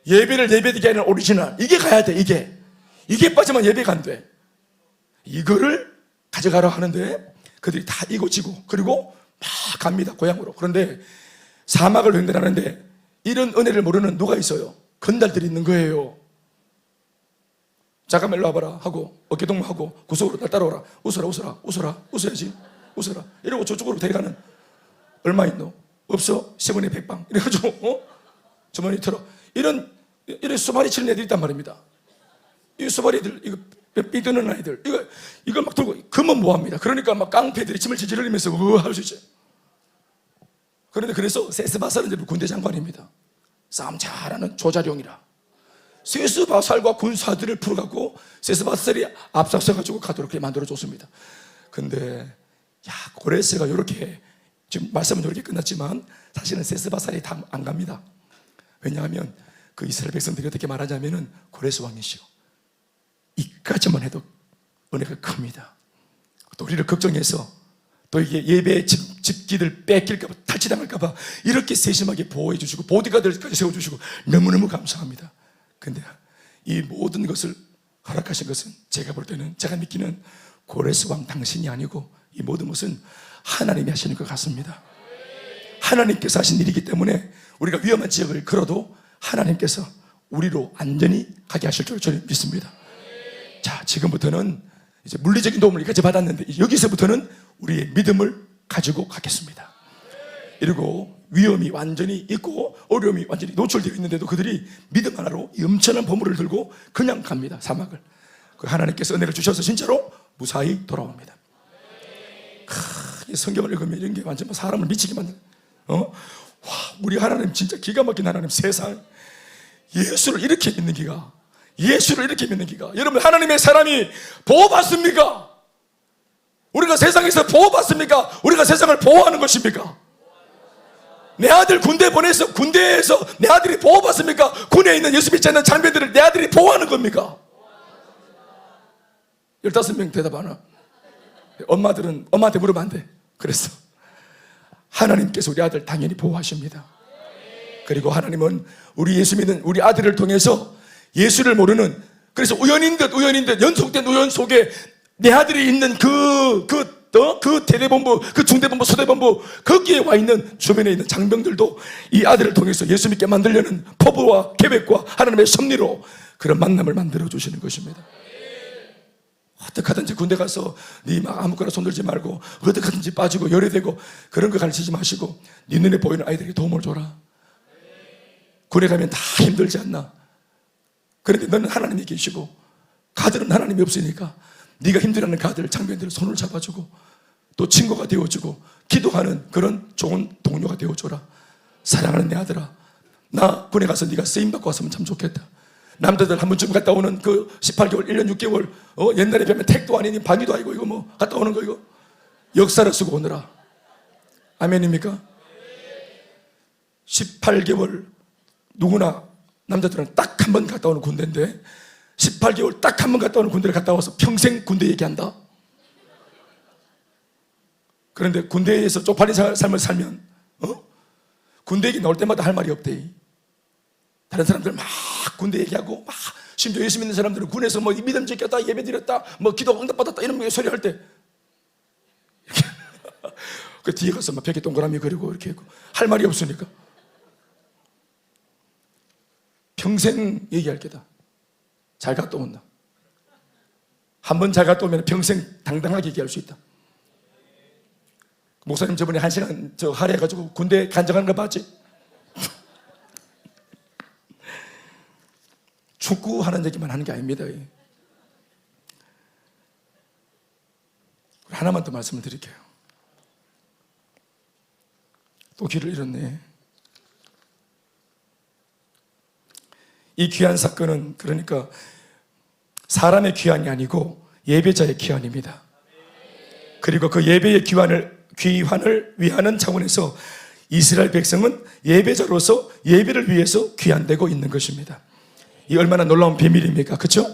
예배를 예배되게 하는 오리지널. 이게 가야 돼. 이게 빠지면 예배가 안 돼. 이거를 가져가라 하는데 그들이 다 이고지고 그리고 막 갑니다. 고향으로. 그런데 사막을 횡단하는데 이런 은혜를 모르는 누가 있어요? 건달들이 있는 거예요. 잠깐만 일로 와봐라 하고 어깨동무하고 구석으로 날 따라오라. 웃어야지. 이러고 저쪽으로 데려가는. 얼마 있노? 없어? 10원에 100방 이래가지고 주머니 털어. 이런 수발이 치는 애들이 있단 말입니다. 이 수발이들, 이거 삐드는 아이들, 이걸 막 들고 금은 뭐합니다. 그러니까 막 깡패들이 침을 질질 흘리면서 할 수 있죠. 그런데 그래서 세스바살은 군대 장관입니다. 싸움 잘하는 조자룡이라. 세스바살과 군사들을 풀어갖고 세스바살이 앞장서가지고 가도록 그렇게 만들어줬습니다. 근데 고레스가 이렇게, 지금 말씀은 이렇게 끝났지만 사실은 세스바살이 다 안 갑니다. 왜냐하면 그 이스라엘 백성들이 어떻게 말하자면은 고레스 왕이시오. 이까지만 해도 은혜가 큽니다. 또 우리를 걱정해서 또 이게 예배 집기들 뺏길까봐, 탈취당할까봐 이렇게 세심하게 보호해 주시고 보디가드까지 세워주시고 너무너무 감사합니다. 근데 이 모든 것을 허락하신 것은 제가 볼 때는, 제가 믿기는 고레스 왕 당신이 아니고 이 모든 것은 하나님이 하시는 것 같습니다. 하나님께서 하신 일이기 때문에 우리가 위험한 지역을 걸어도 하나님께서 우리로 안전히 가게 하실 줄 저는 믿습니다. 자, 지금부터는 이제 물리적인 도움을 여기까지 받았는데 여기서부터는 우리의 믿음을 가지고 가겠습니다. 이러고 위험이 완전히 있고 어려움이 완전히 노출되어 있는데도 그들이 믿음 하나로 엄청난 보물을 들고 그냥 갑니다. 사막을. 그 하나님께서 은혜를 주셔서 진짜로 무사히 돌아옵니다. 이 성경을 읽으면 이런 게 완전 사람을 미치게 만드는. 와, 우리 하나님 진짜 기가 막힌 하나님. 세상 예수를 이렇게 믿는 기가, 예수를 이렇게 믿는 기가. 여러분, 하나님의 사람이 보호받습니까? 우리가 세상에서 보호받습니까? 우리가 세상을 보호하는 것입니까? 내 아들 군대 보내서 군대에서 내 아들이 보호받습니까? 군에 있는 예수 믿지 않는 장병들을 내 아들이 보호하는 겁니까? 15명 대답 안 하. 엄마들은 엄마한테 물으면 안 돼. 그래서 하나님께서 우리 아들 당연히 보호하십니다. 그리고 하나님은 우리 예수 믿는 우리 아들을 통해서 예수를 모르는, 그래서 우연인 듯 연속된 우연 속에 내 아들이 있는 그 대대본부, 그 중대본부, 소대본부, 거기에 와 있는 주변에 있는 장병들도 이 아들을 통해서 예수 믿게 만들려는 포부와 계획과 하나님의 섭리로 그런 만남을 만들어 주시는 것입니다. 어떻게 하든지 군대 가서 네 막 아무거나 손들지 말고 어떻게 하든지 빠지고 열애되고 그런 거 가르치지 마시고 네 눈에 보이는 아이들에게 도움을 줘라. 군에 가면 다 힘들지 않나? 그런데 너는 하나님이 계시고 가들은 하나님이 없으니까 네가 힘들어하는 가들, 장병들을 손을 잡아주고 또 친구가 되어주고 기도하는 그런 좋은 동료가 되어줘라. 사랑하는 내 아들아, 나 군에 가서 네가 쓰임받고 왔으면 참 좋겠다. 남자들 한 번쯤 갔다 오는 그 18개월, 1년 6개월, 옛날에 뵈면 택도 아니니 방위도 아니고 이거 뭐 갔다 오는 거 이거 역사를 쓰고 오느라. 아멘입니까? 18개월 누구나 남자들은 딱 한 번 갔다 오는 군대인데 18개월 딱 한 번 갔다 오는 군대를 갔다 와서 평생 군대 얘기한다. 그런데 군대에서 쪽팔린 삶을 살면 군대 얘기 나올 때마다 할 말이 없대. 다른 사람들 막 군대 얘기하고 막 심지어 예수 믿는 사람들은 군에서 뭐 믿음 지켰다, 예배 드렸다, 뭐 기도 응답받았다 이런 소리 할 때 이렇게 그 뒤에 가서 막 벽에 동그라미 그리고 이렇게 했고 할 말이 없으니까 평생 얘기할 게다. 잘 갔다 온다. 한 번 잘 갔다 오면 평생 당당하게 얘기할 수 있다. 목사님 저번에 1시간 할애해가지고 군대 간증하는 거 봤지? 축구하는 얘기만 하는 게 아닙니다. 하나만 더 말씀을 드릴게요. 또 길을 잃었네. 이 귀한 사건은 그러니까 사람의 귀환이 아니고 예배자의 귀환입니다. 그리고 그 예배의 귀환을 위하는 차원에서 이스라엘 백성은 예배자로서 예배를 위해서 귀환되고 있는 것입니다. 이 얼마나 놀라운 비밀입니까? 그렇죠?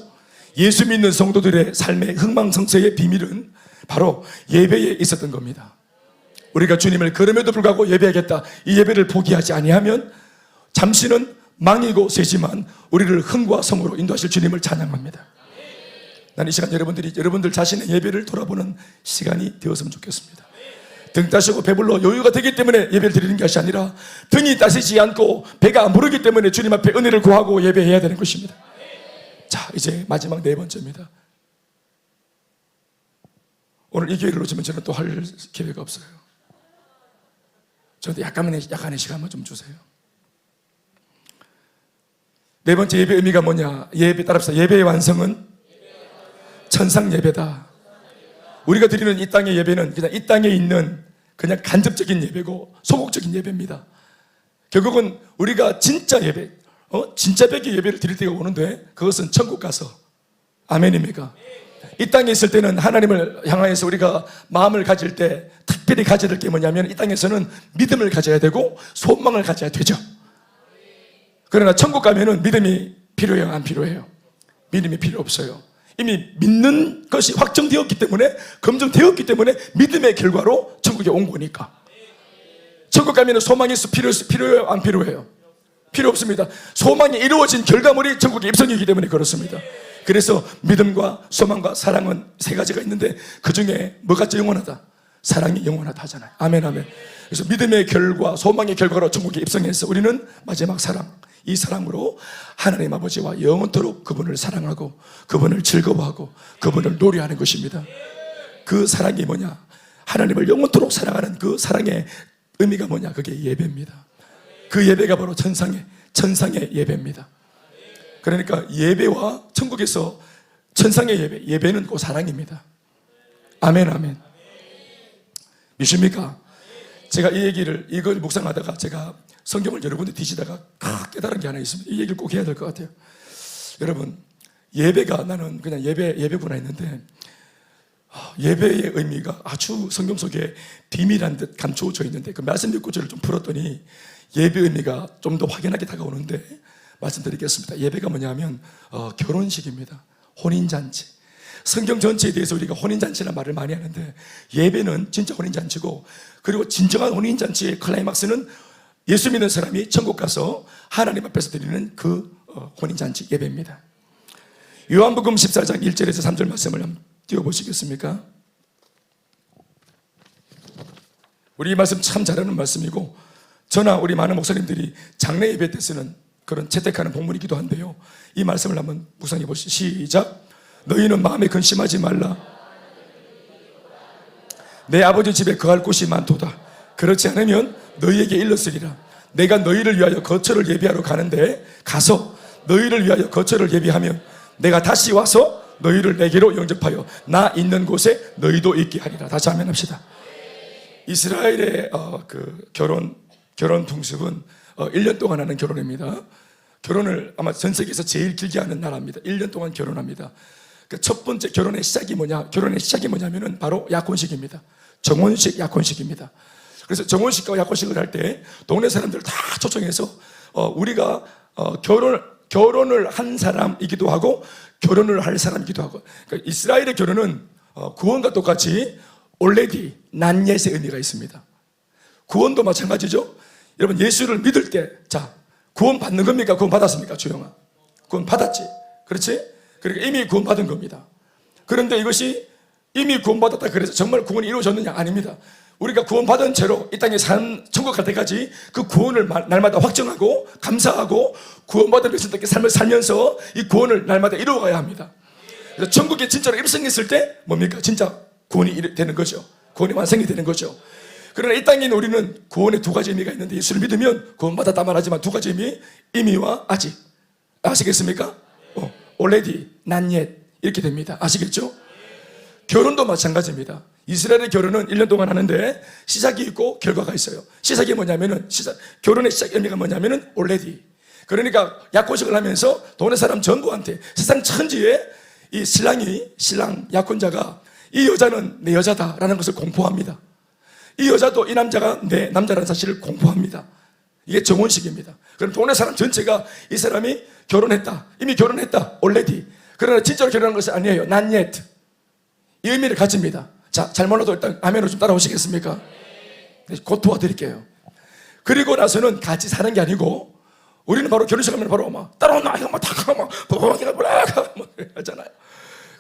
예수 믿는 성도들의 삶의 흥망성쇠의 비밀은 바로 예배에 있었던 겁니다. 우리가 주님을 걸음에도 불구하고 예배하겠다, 이 예배를 포기하지 아니하면 잠시는 망이고 세지만 우리를 흥과 성으로 인도하실 주님을 찬양합니다. 난 이 시간 여러분들 자신의 예배를 돌아보는 시간이 되었으면 좋겠습니다. 등 따시고 배불러 여유가 되기 때문에 예배를 드리는 것이 아니라 등이 따시지 않고 배가 안 부르기 때문에 주님 앞에 은혜를 구하고 예배해야 되는 것입니다. 자, 이제 마지막 4번째입니다. 오늘 이 기회를 놓치면 저는 또 할 기회가 없어요. 저한테 약간의 시간만 좀 주세요. 4번째 예배 의미가 뭐냐? 따라합시다. 예배의 완성은 천상 예배다. 우리가 드리는 이 땅의 예배는 그냥 이 땅에 있는 그냥 간접적인 예배고 소극적인 예배입니다. 결국은 우리가 진짜 예배, 진짜 백의 예배를 드릴 때가 오는데 그것은 천국 가서. 아멘입니까? 이 땅에 있을 때는 하나님을 향하여서 우리가 마음을 가질 때 특별히 가져야 될 게 뭐냐면 이 땅에서는 믿음을 가져야 되고 소망을 가져야 되죠. 그러나 천국 가면은 믿음이 필요해요, 안 필요해요? 믿음이 필요 없어요. 이미 믿는 것이 확정되었기 때문에, 검증되었기 때문에 믿음의 결과로 천국에 온 거니까. 천국 가면은 소망이 필요해요, 안 필요해요? 필요 없습니다. 소망이 이루어진 결과물이 천국의 입성이기 때문에 그렇습니다. 그래서 믿음과 소망과 사랑은 3가지가 있는데 그 중에 뭐가 영원하다? 사랑이 영원하다 하잖아요. 아멘, 아멘. 그래서 믿음의 결과, 소망의 결과로 천국에 입성해서 우리는 마지막 사랑, 이 사랑으로 하나님 아버지와 영원토록 그분을 사랑하고 그분을 즐거워하고 그분을 노래하는 것입니다. 그 사랑이 뭐냐? 하나님을 영원토록 사랑하는 그 사랑의 의미가 뭐냐? 그게 예배입니다. 그 예배가 바로 천상의 예배입니다. 그러니까 예배와 천국에서 천상의 예배, 예배는 곧 사랑입니다. 아멘, 아멘. 믿습니까? 제가 이 얘기를, 이걸 묵상하다가 제가 성경을 여러 군데 뒤지다가 깨달은 게 하나 있습니다. 이 얘기를 꼭 해야 될 것 같아요. 여러분, 예배가, 나는 그냥 예배구나 했는데, 예배의 의미가 아주 성경 속에 비밀한 듯 감추어져 있는데, 그 말씀 6구절을 좀 풀었더니 예배 의미가 좀 더 확연하게 다가오는데 말씀드리겠습니다. 예배가 뭐냐면 결혼식입니다. 혼인잔치. 성경 전체에 대해서 우리가 혼인잔치라는 말을 많이 하는데, 예배는 진짜 혼인잔치고, 그리고 진정한 혼인잔치의 클라이막스는 예수 믿는 사람이 천국 가서 하나님 앞에서 드리는 그 혼인잔치 예배입니다. 요한복음 14장 1절에서 3절 말씀을 한번 띄워보시겠습니까? 우리 이 말씀 참 잘하는 말씀이고, 저나 우리 많은 목사님들이 장례 예배 때 쓰는 그런 채택하는 본문이기도 한데요, 이 말씀을 한번 묵상해 보시죠. 시작. 너희는 마음에 근심하지 말라. 내 아버지 집에 거할 곳이 많도다. 그렇지 않으면 너희에게 일렀으리라. 내가 너희를 위하여 거처를 예비하러 가는데 가서 너희를 위하여 거처를 예비하면 내가 다시 와서 너희를 내게로 영접하여 나 있는 곳에 너희도 있게 하리라. 다시 아멘 합시다. 이스라엘의 그 결혼 풍습은 1년 동안 하는 결혼입니다. 결혼을 아마 전 세계에서 제일 길게 하는 나라입니다. 1년 동안 결혼합니다. 그 첫 번째 결혼의 시작이 뭐냐면은 바로 약혼식입니다. 정혼식, 약혼식입니다. 그래서 정혼식과 약혼식을 할 때 동네 사람들을 다 초청해서 우리가 결혼을 한 사람이기도 하고 결혼을 할 사람이기도 하고, 그러니까 이스라엘의 결혼은 구원과 똑같이 already, not yet의 의미가 있습니다. 구원도 마찬가지죠. 여러분, 예수를 믿을 때, 자, 구원 받는 겁니까? 구원 받았습니까? 주영아, 구원 받았지. 그렇지? 그러니까 이미 구원 받은 겁니다. 그런데 이것이 이미 구원 받았다 그래서 정말 구원이 이루어졌느냐? 아닙니다. 우리가 구원 받은 채로 이 땅에 천국 갈 때까지 그 구원을 날마다 확정하고 감사하고 구원받은 백성답게 삶을 살면서 이 구원을 날마다 이루어가야 합니다. 그래서 천국에 진짜로 입성했을 때 뭡니까? 진짜 구원이 되는 거죠. 구원이 완성이 되는 거죠. 그러나 이 땅에 있는 우리는 구원의 두 가지 의미가 있는데, 예수를 믿으면 구원받았다 말하지만 두 가지 의미, 이미와 아직. 아시겠습니까? already, not yet 이렇게 됩니다. 아시겠죠? 결혼도 마찬가지입니다. 이스라엘의 결혼은 1년 동안 하는데 시작이 있고 결과가 있어요. 시작이 뭐냐면은 결혼의 시작 의미가 뭐냐면은 already. 그러니까 약혼식을 하면서 동네 사람 전부한테, 세상 천지에 이 신랑 약혼자가 이 여자는 내 여자다라는 것을 공포합니다. 이 여자도 이 남자가 내 남자라는 사실을 공포합니다. 이게 정혼식입니다. 그럼 동네 사람 전체가 이 사람이 결혼했다, 이미 결혼했다, already. 그러나 진짜로 결혼한 것이 아니에요. not yet. 이 의미를 가집니다. 자, 잘 몰라도 일단 아멘으로 좀 따라오시겠습니까? 곧 도와드릴게요. 그리고 나서는 같이 사는 게 아니고, 우리는 바로 결혼식 하면 바로 막 따라온나 이거 막 다 막 하잖아요.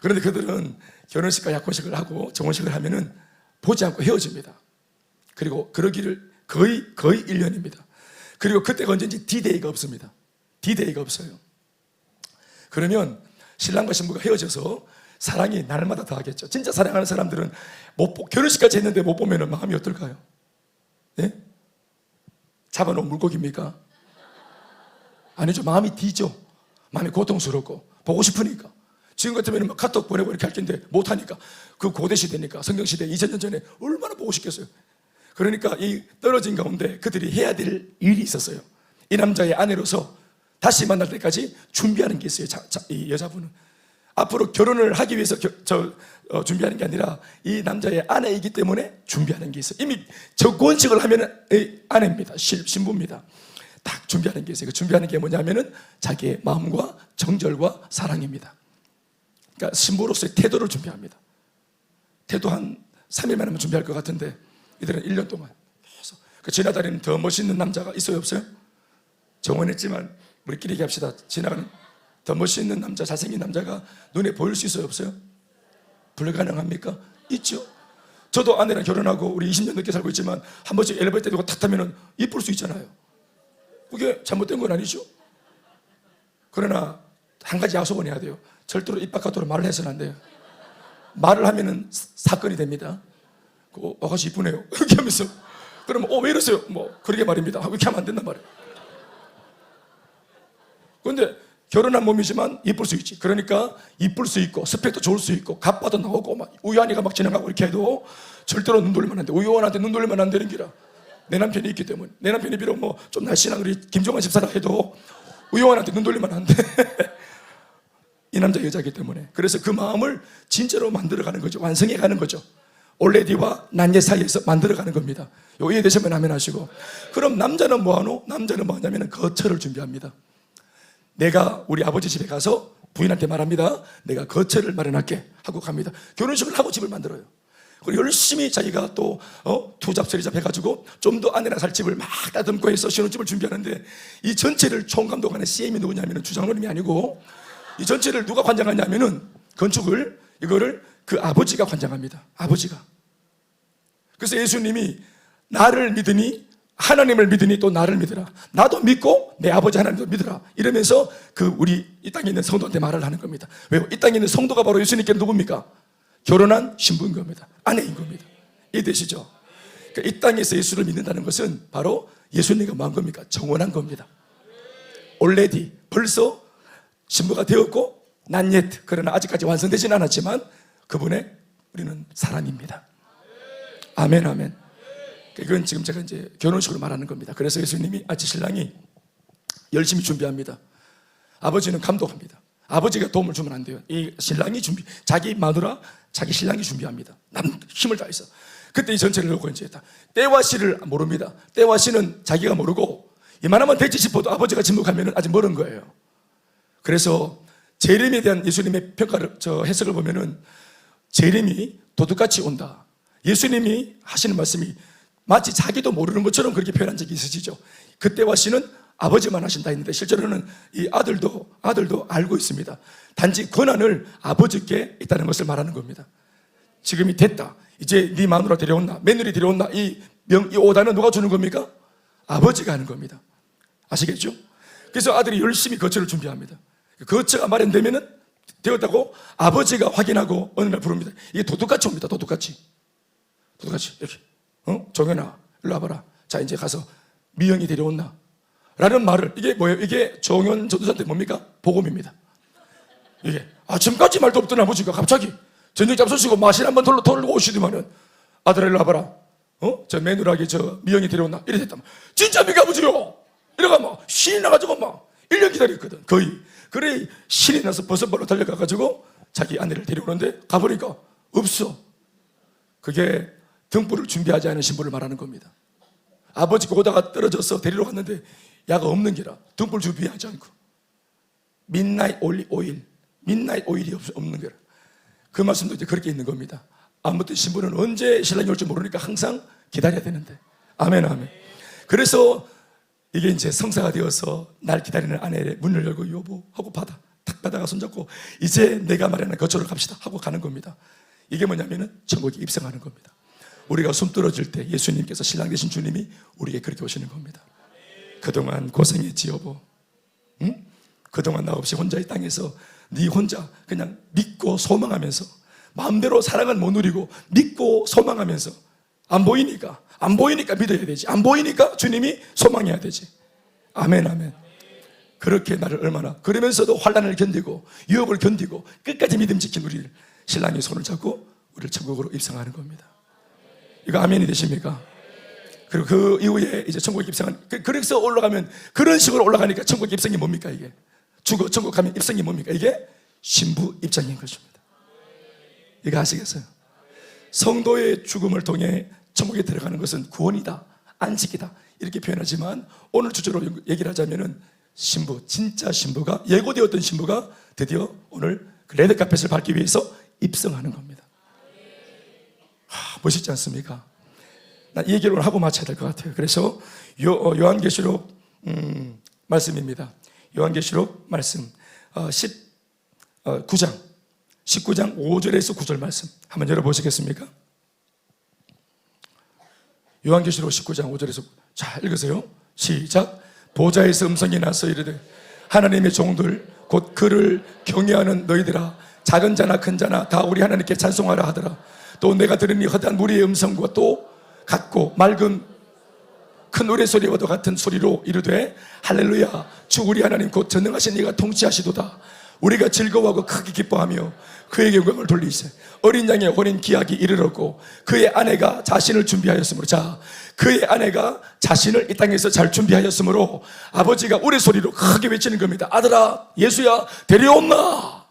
그런데 그들은 결혼식과 약혼식을 하고 정혼식을 하면은 보지 않고 헤어집니다. 그리고 그러기를 거의 1년입니다. 그리고 그때가 언제인지 D-Day가 없습니다. D-Day가 없어요. 그러면 신랑과 신부가 헤어져서 사랑이 날마다 더하겠죠. 진짜 사랑하는 사람들은 결혼식까지 했는데 못 보면 마음이 어떨까요? 예? 잡아놓은 물고기입니까? 아니죠. 마음이 뒤죠. 마음이 고통스럽고 보고 싶으니까. 지금 같으면 막 카톡 보내고 이렇게 할 텐데 못하니까. 그 고대시대니까, 성경시대 2000년 전에 얼마나 보고 싶겠어요. 그러니까 이 떨어진 가운데 그들이 해야 될 일이 있었어요. 이 남자의 아내로서 다시 만날 때까지 준비하는 게 있어요. 이 여자분은 앞으로 결혼을 하기 위해서 준비하는 게 아니라 이 남자의 아내이기 때문에 준비하는 게 있어요. 이미 정혼식을 하면 아내입니다. 신부입니다. 딱 준비하는 게 있어요. 그 준비하는 게 뭐냐면은 자기의 마음과 정절과 사랑입니다. 그러니까 신부로서의 태도를 준비합니다. 태도 한 3일만 하면 준비할 것 같은데 이들은 1년 동안 계속. 그 지나다니는 더 멋있는 남자가 있어요, 없어요? 정혼했지만 우리끼리 얘기합시다. 지나가는 더 멋있는 남자, 잘생긴 남자가 눈에 보일 수 있어요, 없어요? 불가능합니까? 있죠. 저도 아내랑 결혼하고 우리 20년 넘게 살고 있지만 한 번씩 엘리베이터 두고 탁 타면 이쁠 수 있잖아요. 그게 잘못된 건 아니죠. 그러나 한 가지 약속은 해야 돼요. 절대로 입 바깥으로 말을 해서는 안 돼요. 말을 하면은 사건이 됩니다. 아가씨 이쁘네요 이렇게 하면서 그러면 왜 이러세요? 뭐 그러게 말입니다 하고 이렇게 하면 안 된단 말이에요. 그런데 결혼한 몸이지만 이쁠 수 있지. 그러니까 이쁠 수 있고 스펙도 좋을 수 있고 갑바도 나오고 막 우유한이가 막 진행하고 이렇게 해도 절대로 눈 돌리면 안 돼. 우유한한테 눈 돌리면 안 되는 기라. 내 남편이 있기 때문에. 내 남편이 비록 뭐 좀 날씬한 우리 김종환 집사라 해도 우유한한테 눈 돌리면 안 돼. 이 남자 여자이기 때문에. 그래서 그 마음을 진짜로 만들어가는 거죠. 완성해가는 거죠. 올레디와 난예 사이에서 만들어가는 겁니다. 요 이해되시면 아멘 하시고. 그럼 남자는 뭐하노? 남자는 뭐하냐면 거처를 준비합니다. 내가 우리 아버지 집에 가서 부인한테 말합니다. 내가 거처를 마련할게 하고 갑니다. 결혼식을 하고 집을 만들어요. 그리고 열심히 자기가 또 투잡 서리잡 해가지고 좀 더 아내랑 살 집을 막 다듬고 해서 신혼집을 준비하는데 이 전체를 총감독하는 CM이 누구냐면 주장로님이 아니고 이 전체를 누가 관장하냐면은 건축을 이거를 그 아버지가 관장합니다. 아버지가. 그래서 예수님이 나를 믿으니 하나님을 믿으니 또 나를 믿으라. 나도 믿고 내 아버지 하나님도 믿으라. 이러면서 그 우리 이 땅에 있는 성도한테 말을 하는 겁니다. 왜요? 이 땅에 있는 성도가 바로 예수님께 누굽니까? 결혼한 신부인 겁니다. 아내인 겁니다. 이해되시죠? 그러니까 이 땅에서 예수를 믿는다는 것은 바로 예수님과 뭐한 겁니까? 정원한 겁니다. already 벌써 신부가 되었고 not yet 그러나 아직까지 완성되지는 않았지만 그분의 우리는 사람입니다. 아멘 아멘. 이건 지금 제가 이제 결혼식으로 말하는 겁니다. 그래서 예수님이 신랑이 열심히 준비합니다. 아버지는 감독합니다. 아버지가 도움을 주면 안 돼요. 이 신랑이 자기 마누라, 자기 신랑이 준비합니다. 힘을 다해서. 그때 이 전체를 놓고 이제 때와 시를 모릅니다. 때와 시는 자기가 모르고 이만하면 되지 싶어도 아버지가 침묵하면 아직 모르는 거예요. 그래서 재림에 대한 예수님의 평가를, 해석을 보면은 재림이 도둑같이 온다. 예수님이 하시는 말씀이 마치 자기도 모르는 것처럼 그렇게 표현한 적이 있으시죠. 그때와 시는 아버지만 하신다 했는데 실제로는 이 아들도 알고 있습니다. 단지 권한을 아버지께 있다는 것을 말하는 겁니다. 지금이 됐다. 이제 네 마누라 데려온다. 며느리 데려온다. 이 오다는 누가 주는 겁니까? 아버지가 하는 겁니다. 아시겠죠? 그래서 아들이 열심히 거처를 준비합니다. 거처가 마련되면은 되었다고 아버지가 확인하고 어느 날 부릅니다. 이게 도둑같이 옵니다. 도둑같이 이렇게 종현아 일로 와봐라. 자 이제 가서 미영이 데려온다 라는 말을, 이게 뭐예요? 이게 종현 전도사한테 뭡니까? 복음입니다. 이게 지금까지 말도 없던 아버지가 갑자기 저녁 잡수시고 마실 한번 돌고 오시더만은 아들아 일로 와봐라. 저 며느라기 저 미영이 데려온다. 이래 됐다. 진짜 미가 아버지요. 이래가 막 신이 나가지고 막 1년 기다렸거든. 거의. 그래 신이 나서 버선발로 달려가가지고 자기 아내를 데려오는데 가보니까 없어. 그게 등불을 준비하지 않은 신부를 말하는 겁니다. 아버지가 오다가 떨어져서 데리러 갔는데 야가 없는 게라 등불 준비하지 않고 midnight oil, midnight oil이 없는 게라. 그 말씀도 이제 그렇게 있는 겁니다. 아무튼 신부는 언제 신랑이 올지 모르니까 항상 기다려야 되는데. 아멘 아멘. 그래서 이게 이제 성사가 되어서 날 기다리는 아내의 문을 열고 여보 하고 탁 받아가 손잡고 이제 내가 말하는 거처를 갑시다 하고 가는 겁니다. 이게 뭐냐면은 천국에 입성하는 겁니다. 우리가 숨 떨어질 때 예수님께서 신랑 되신 주님이 우리에게 그렇게 오시는 겁니다. 그동안 고생했지 여보. 응? 그동안 나 없이 혼자 이 땅에서 네 혼자 그냥 믿고 소망하면서 마음대로 사랑을 못 누리고 믿고 소망하면서 안 보이니까 믿어야 되지. 안 보이니까 주님이 소망해야 되지. 아멘 아멘. 그렇게 나를 얼마나 그러면서도 환난을 견디고 유혹을 견디고 끝까지 믿음 지킨 우리를 신랑이 손을 잡고 우리를 천국으로 입성하는 겁니다. 이거 아멘이 되십니까? 그리고 그 이후에 이제 천국에 입성한, 그래서 올라가면 그런 식으로 올라가니까 천국 입성이 뭡니까? 이게 천국 가면 입성이 뭡니까? 이게 신부 입장인 것입니다. 이거 아시겠어요? 성도의 죽음을 통해 천국에 들어가는 것은 구원이다, 안식이다 이렇게 표현하지만 오늘 주제로 얘기를 하자면은 신부, 진짜 신부가, 예고되었던 신부가 드디어 오늘 그 레드카펫을 밟기 위해서 입성하는 겁니다. 멋있지 않습니까? 난 이 얘기를 하고 마쳐야 될 것 같아요. 그래서 요한계시록 말씀입니다. 요한계시록 말씀 19장 5절에서 9절 말씀 한번 열어보시겠습니까? 요한계시록 19장 5절에서 자 읽으세요. 시작. 보좌에서 음성이 나서 이르되 하나님의 종들 곧 그를 경외하는 너희들아 작은 자나 큰 자나 다 우리 하나님께 찬송하라 하더라. 또 내가 들으니 허다한 무리의 음성과 또 같고 맑은 큰 노래소리와도 같은 소리로 이르되 할렐루야 주 우리 하나님 곧 전능하신 이가 통치하시도다. 우리가 즐거워하고 크게 기뻐하며 그에게 영광을 돌리세. 어린 양의 혼인 기약이 이르렀고 그의 아내가 자신을 준비하였으므로, 자, 그의 아내가 자신을 이 땅에서 잘 준비하였으므로 아버지가 우레소리로 크게 외치는 겁니다. 아들아, 예수야, 데려온나?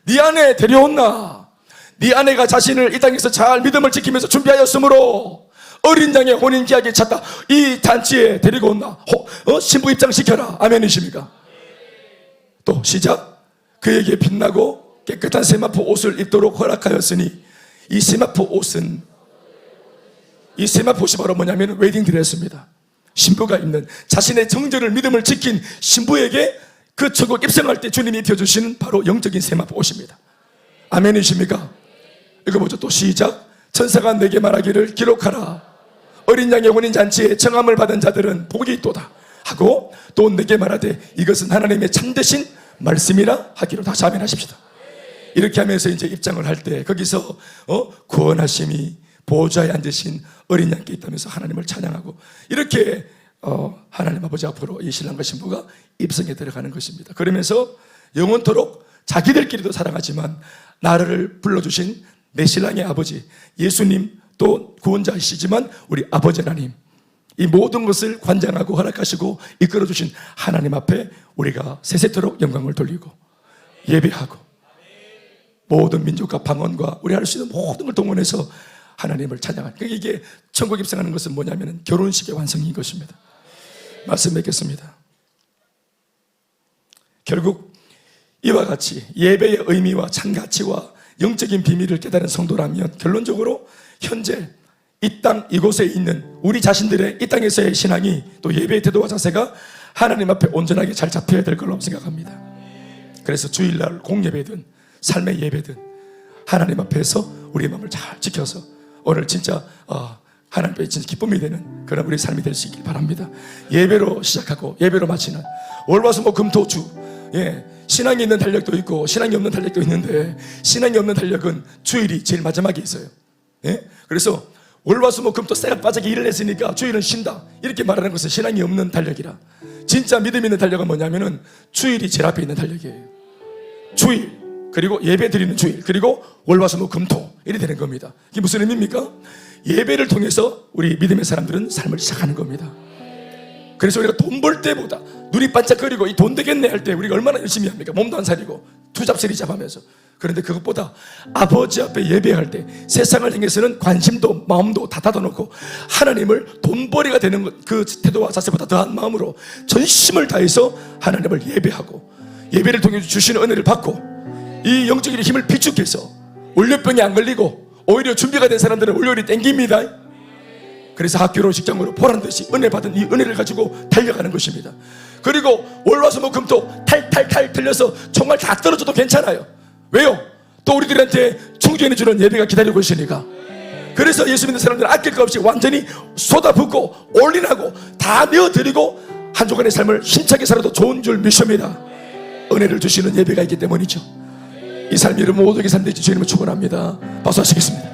네 아내 데려온나? 네 아내가 자신을 이 땅에서 잘 믿음을 지키면서 준비하였으므로 어린 양의 혼인 기약이 찼다. 이 잔치에 데리고 온나? 신부 입장시켜라. 아멘이십니까? 또 시작. 그에게 빛나고 깨끗한 세마포 옷을 입도록 허락하였으니, 이 세마포 옷은, 이 세마포 옷이 바로 뭐냐면 웨딩드레스입니다. 신부가 입는, 자신의 정절을 믿음을 지킨 신부에게 그 천국 입성할 때 주님이 입혀주시는 바로 영적인 세마포 옷입니다. 아멘이십니까? 이거 뭐죠? 또 시작. 천사가 내게 말하기를 기록하라. 어린 양의 혼인 잔치에 청함을 받은 자들은 복이 있도다 하고, 또 내게 말하되 이것은 하나님의 참되신 말씀이라 하기로. 다시 아멘 하십시다. 이렇게 하면서 이제 입장을 할 때 거기서 구원하심이 보좌에 앉으신 어린 양께 있다면서 하나님을 찬양하고, 이렇게 하나님 아버지 앞으로 이 신랑과 신부가 입성에 들어가는 것입니다. 그러면서 영원토록 자기들끼리도 사랑하지만 나를 불러주신 내 신랑의 아버지 예수님, 또 구원자이시지만 우리 아버지 하나님, 이 모든 것을 관장하고 허락하시고 이끌어주신 하나님 앞에 우리가 세세토록 영광을 돌리고 예배하고, 모든 민족과 방언과 우리 할 수 있는 모든 걸 동원해서 하나님을 찬양하는, 이게 천국 입성하는 것은 뭐냐면 결혼식의 완성인 것입니다. 말씀 맺겠습니다. 결국 이와 같이 예배의 의미와 참 가치와 영적인 비밀을 깨달은 성도라면 결론적으로 현재 이 땅 이곳에 있는 우리 자신들의 이 땅에서의 신앙이, 또 예배의 태도와 자세가 하나님 앞에 온전하게 잘 잡혀야 될 걸로 생각합니다. 그래서 주일날 공예배든 삶의 예배든 하나님 앞에서 우리의 마음을 잘 지켜서 오늘 진짜 하나님 앞에 진짜 기쁨이 되는 그런 우리 삶이 될 수 있길 바랍니다. 예배로 시작하고 예배로 마치는 월화수목금토주, 신앙이 있는 달력도 있고 신앙이 없는 달력도 있는데, 신앙이 없는 달력은 주일이 제일 마지막에 있어요. 그래서 월화수목금토 쎄가 빠지게 일을 했으니까 주일은 쉰다, 이렇게 말하는 것은 신앙이 없는 달력이라. 진짜 믿음 있는 달력은 뭐냐면은 주일이 제일 앞에 있는 달력이에요. 주일, 그리고 예배 드리는 주일, 그리고 월화수목금토, 이렇게 되는 겁니다. 이게 무슨 의미입니까? 예배를 통해서 우리 믿음의 사람들은 삶을 시작하는 겁니다. 그래서 우리가 돈 벌 때보다 눈이 반짝거리고 이 돈 되겠네 할 때 우리가 얼마나 열심히 합니까? 몸도 안 사리고 투잡스리잡 하면서. 그런데 그것보다 아버지 앞에 예배할 때 세상을 향해서는 관심도 마음도 다 닫아놓고 하나님을 돈벌이가 되는 그 태도와 자세보다 더한 마음으로 전심을 다해서 하나님을 예배하고, 예배를 통해 주시는 은혜를 받고, 이 영적인 힘을 비축해서 월요병에 안 걸리고 오히려 준비가 된 사람들은 월요일이 땡깁니다. 그래서 학교로 직장으로 보란듯이 은혜 받은 이 은혜를 가지고 달려가는 것입니다. 그리고 월화수목금토 탈탈탈 틀려서 정말 다 떨어져도 괜찮아요. 왜요? 또 우리들한테 충전해주는 예배가 기다리고 있으니까. 그래서 예수 믿는 사람들은 아낄 것 없이 완전히 쏟아붓고 올인하고 다 내어드리고 한 주간의 삶을 힘차게 살아도 좋은 줄 믿습니다. 은혜를 주시는 예배가 있기 때문이죠. 이 삶이 여러분 모두에게 삶되지 주님을 축원합니다. 박수 하시겠습니다.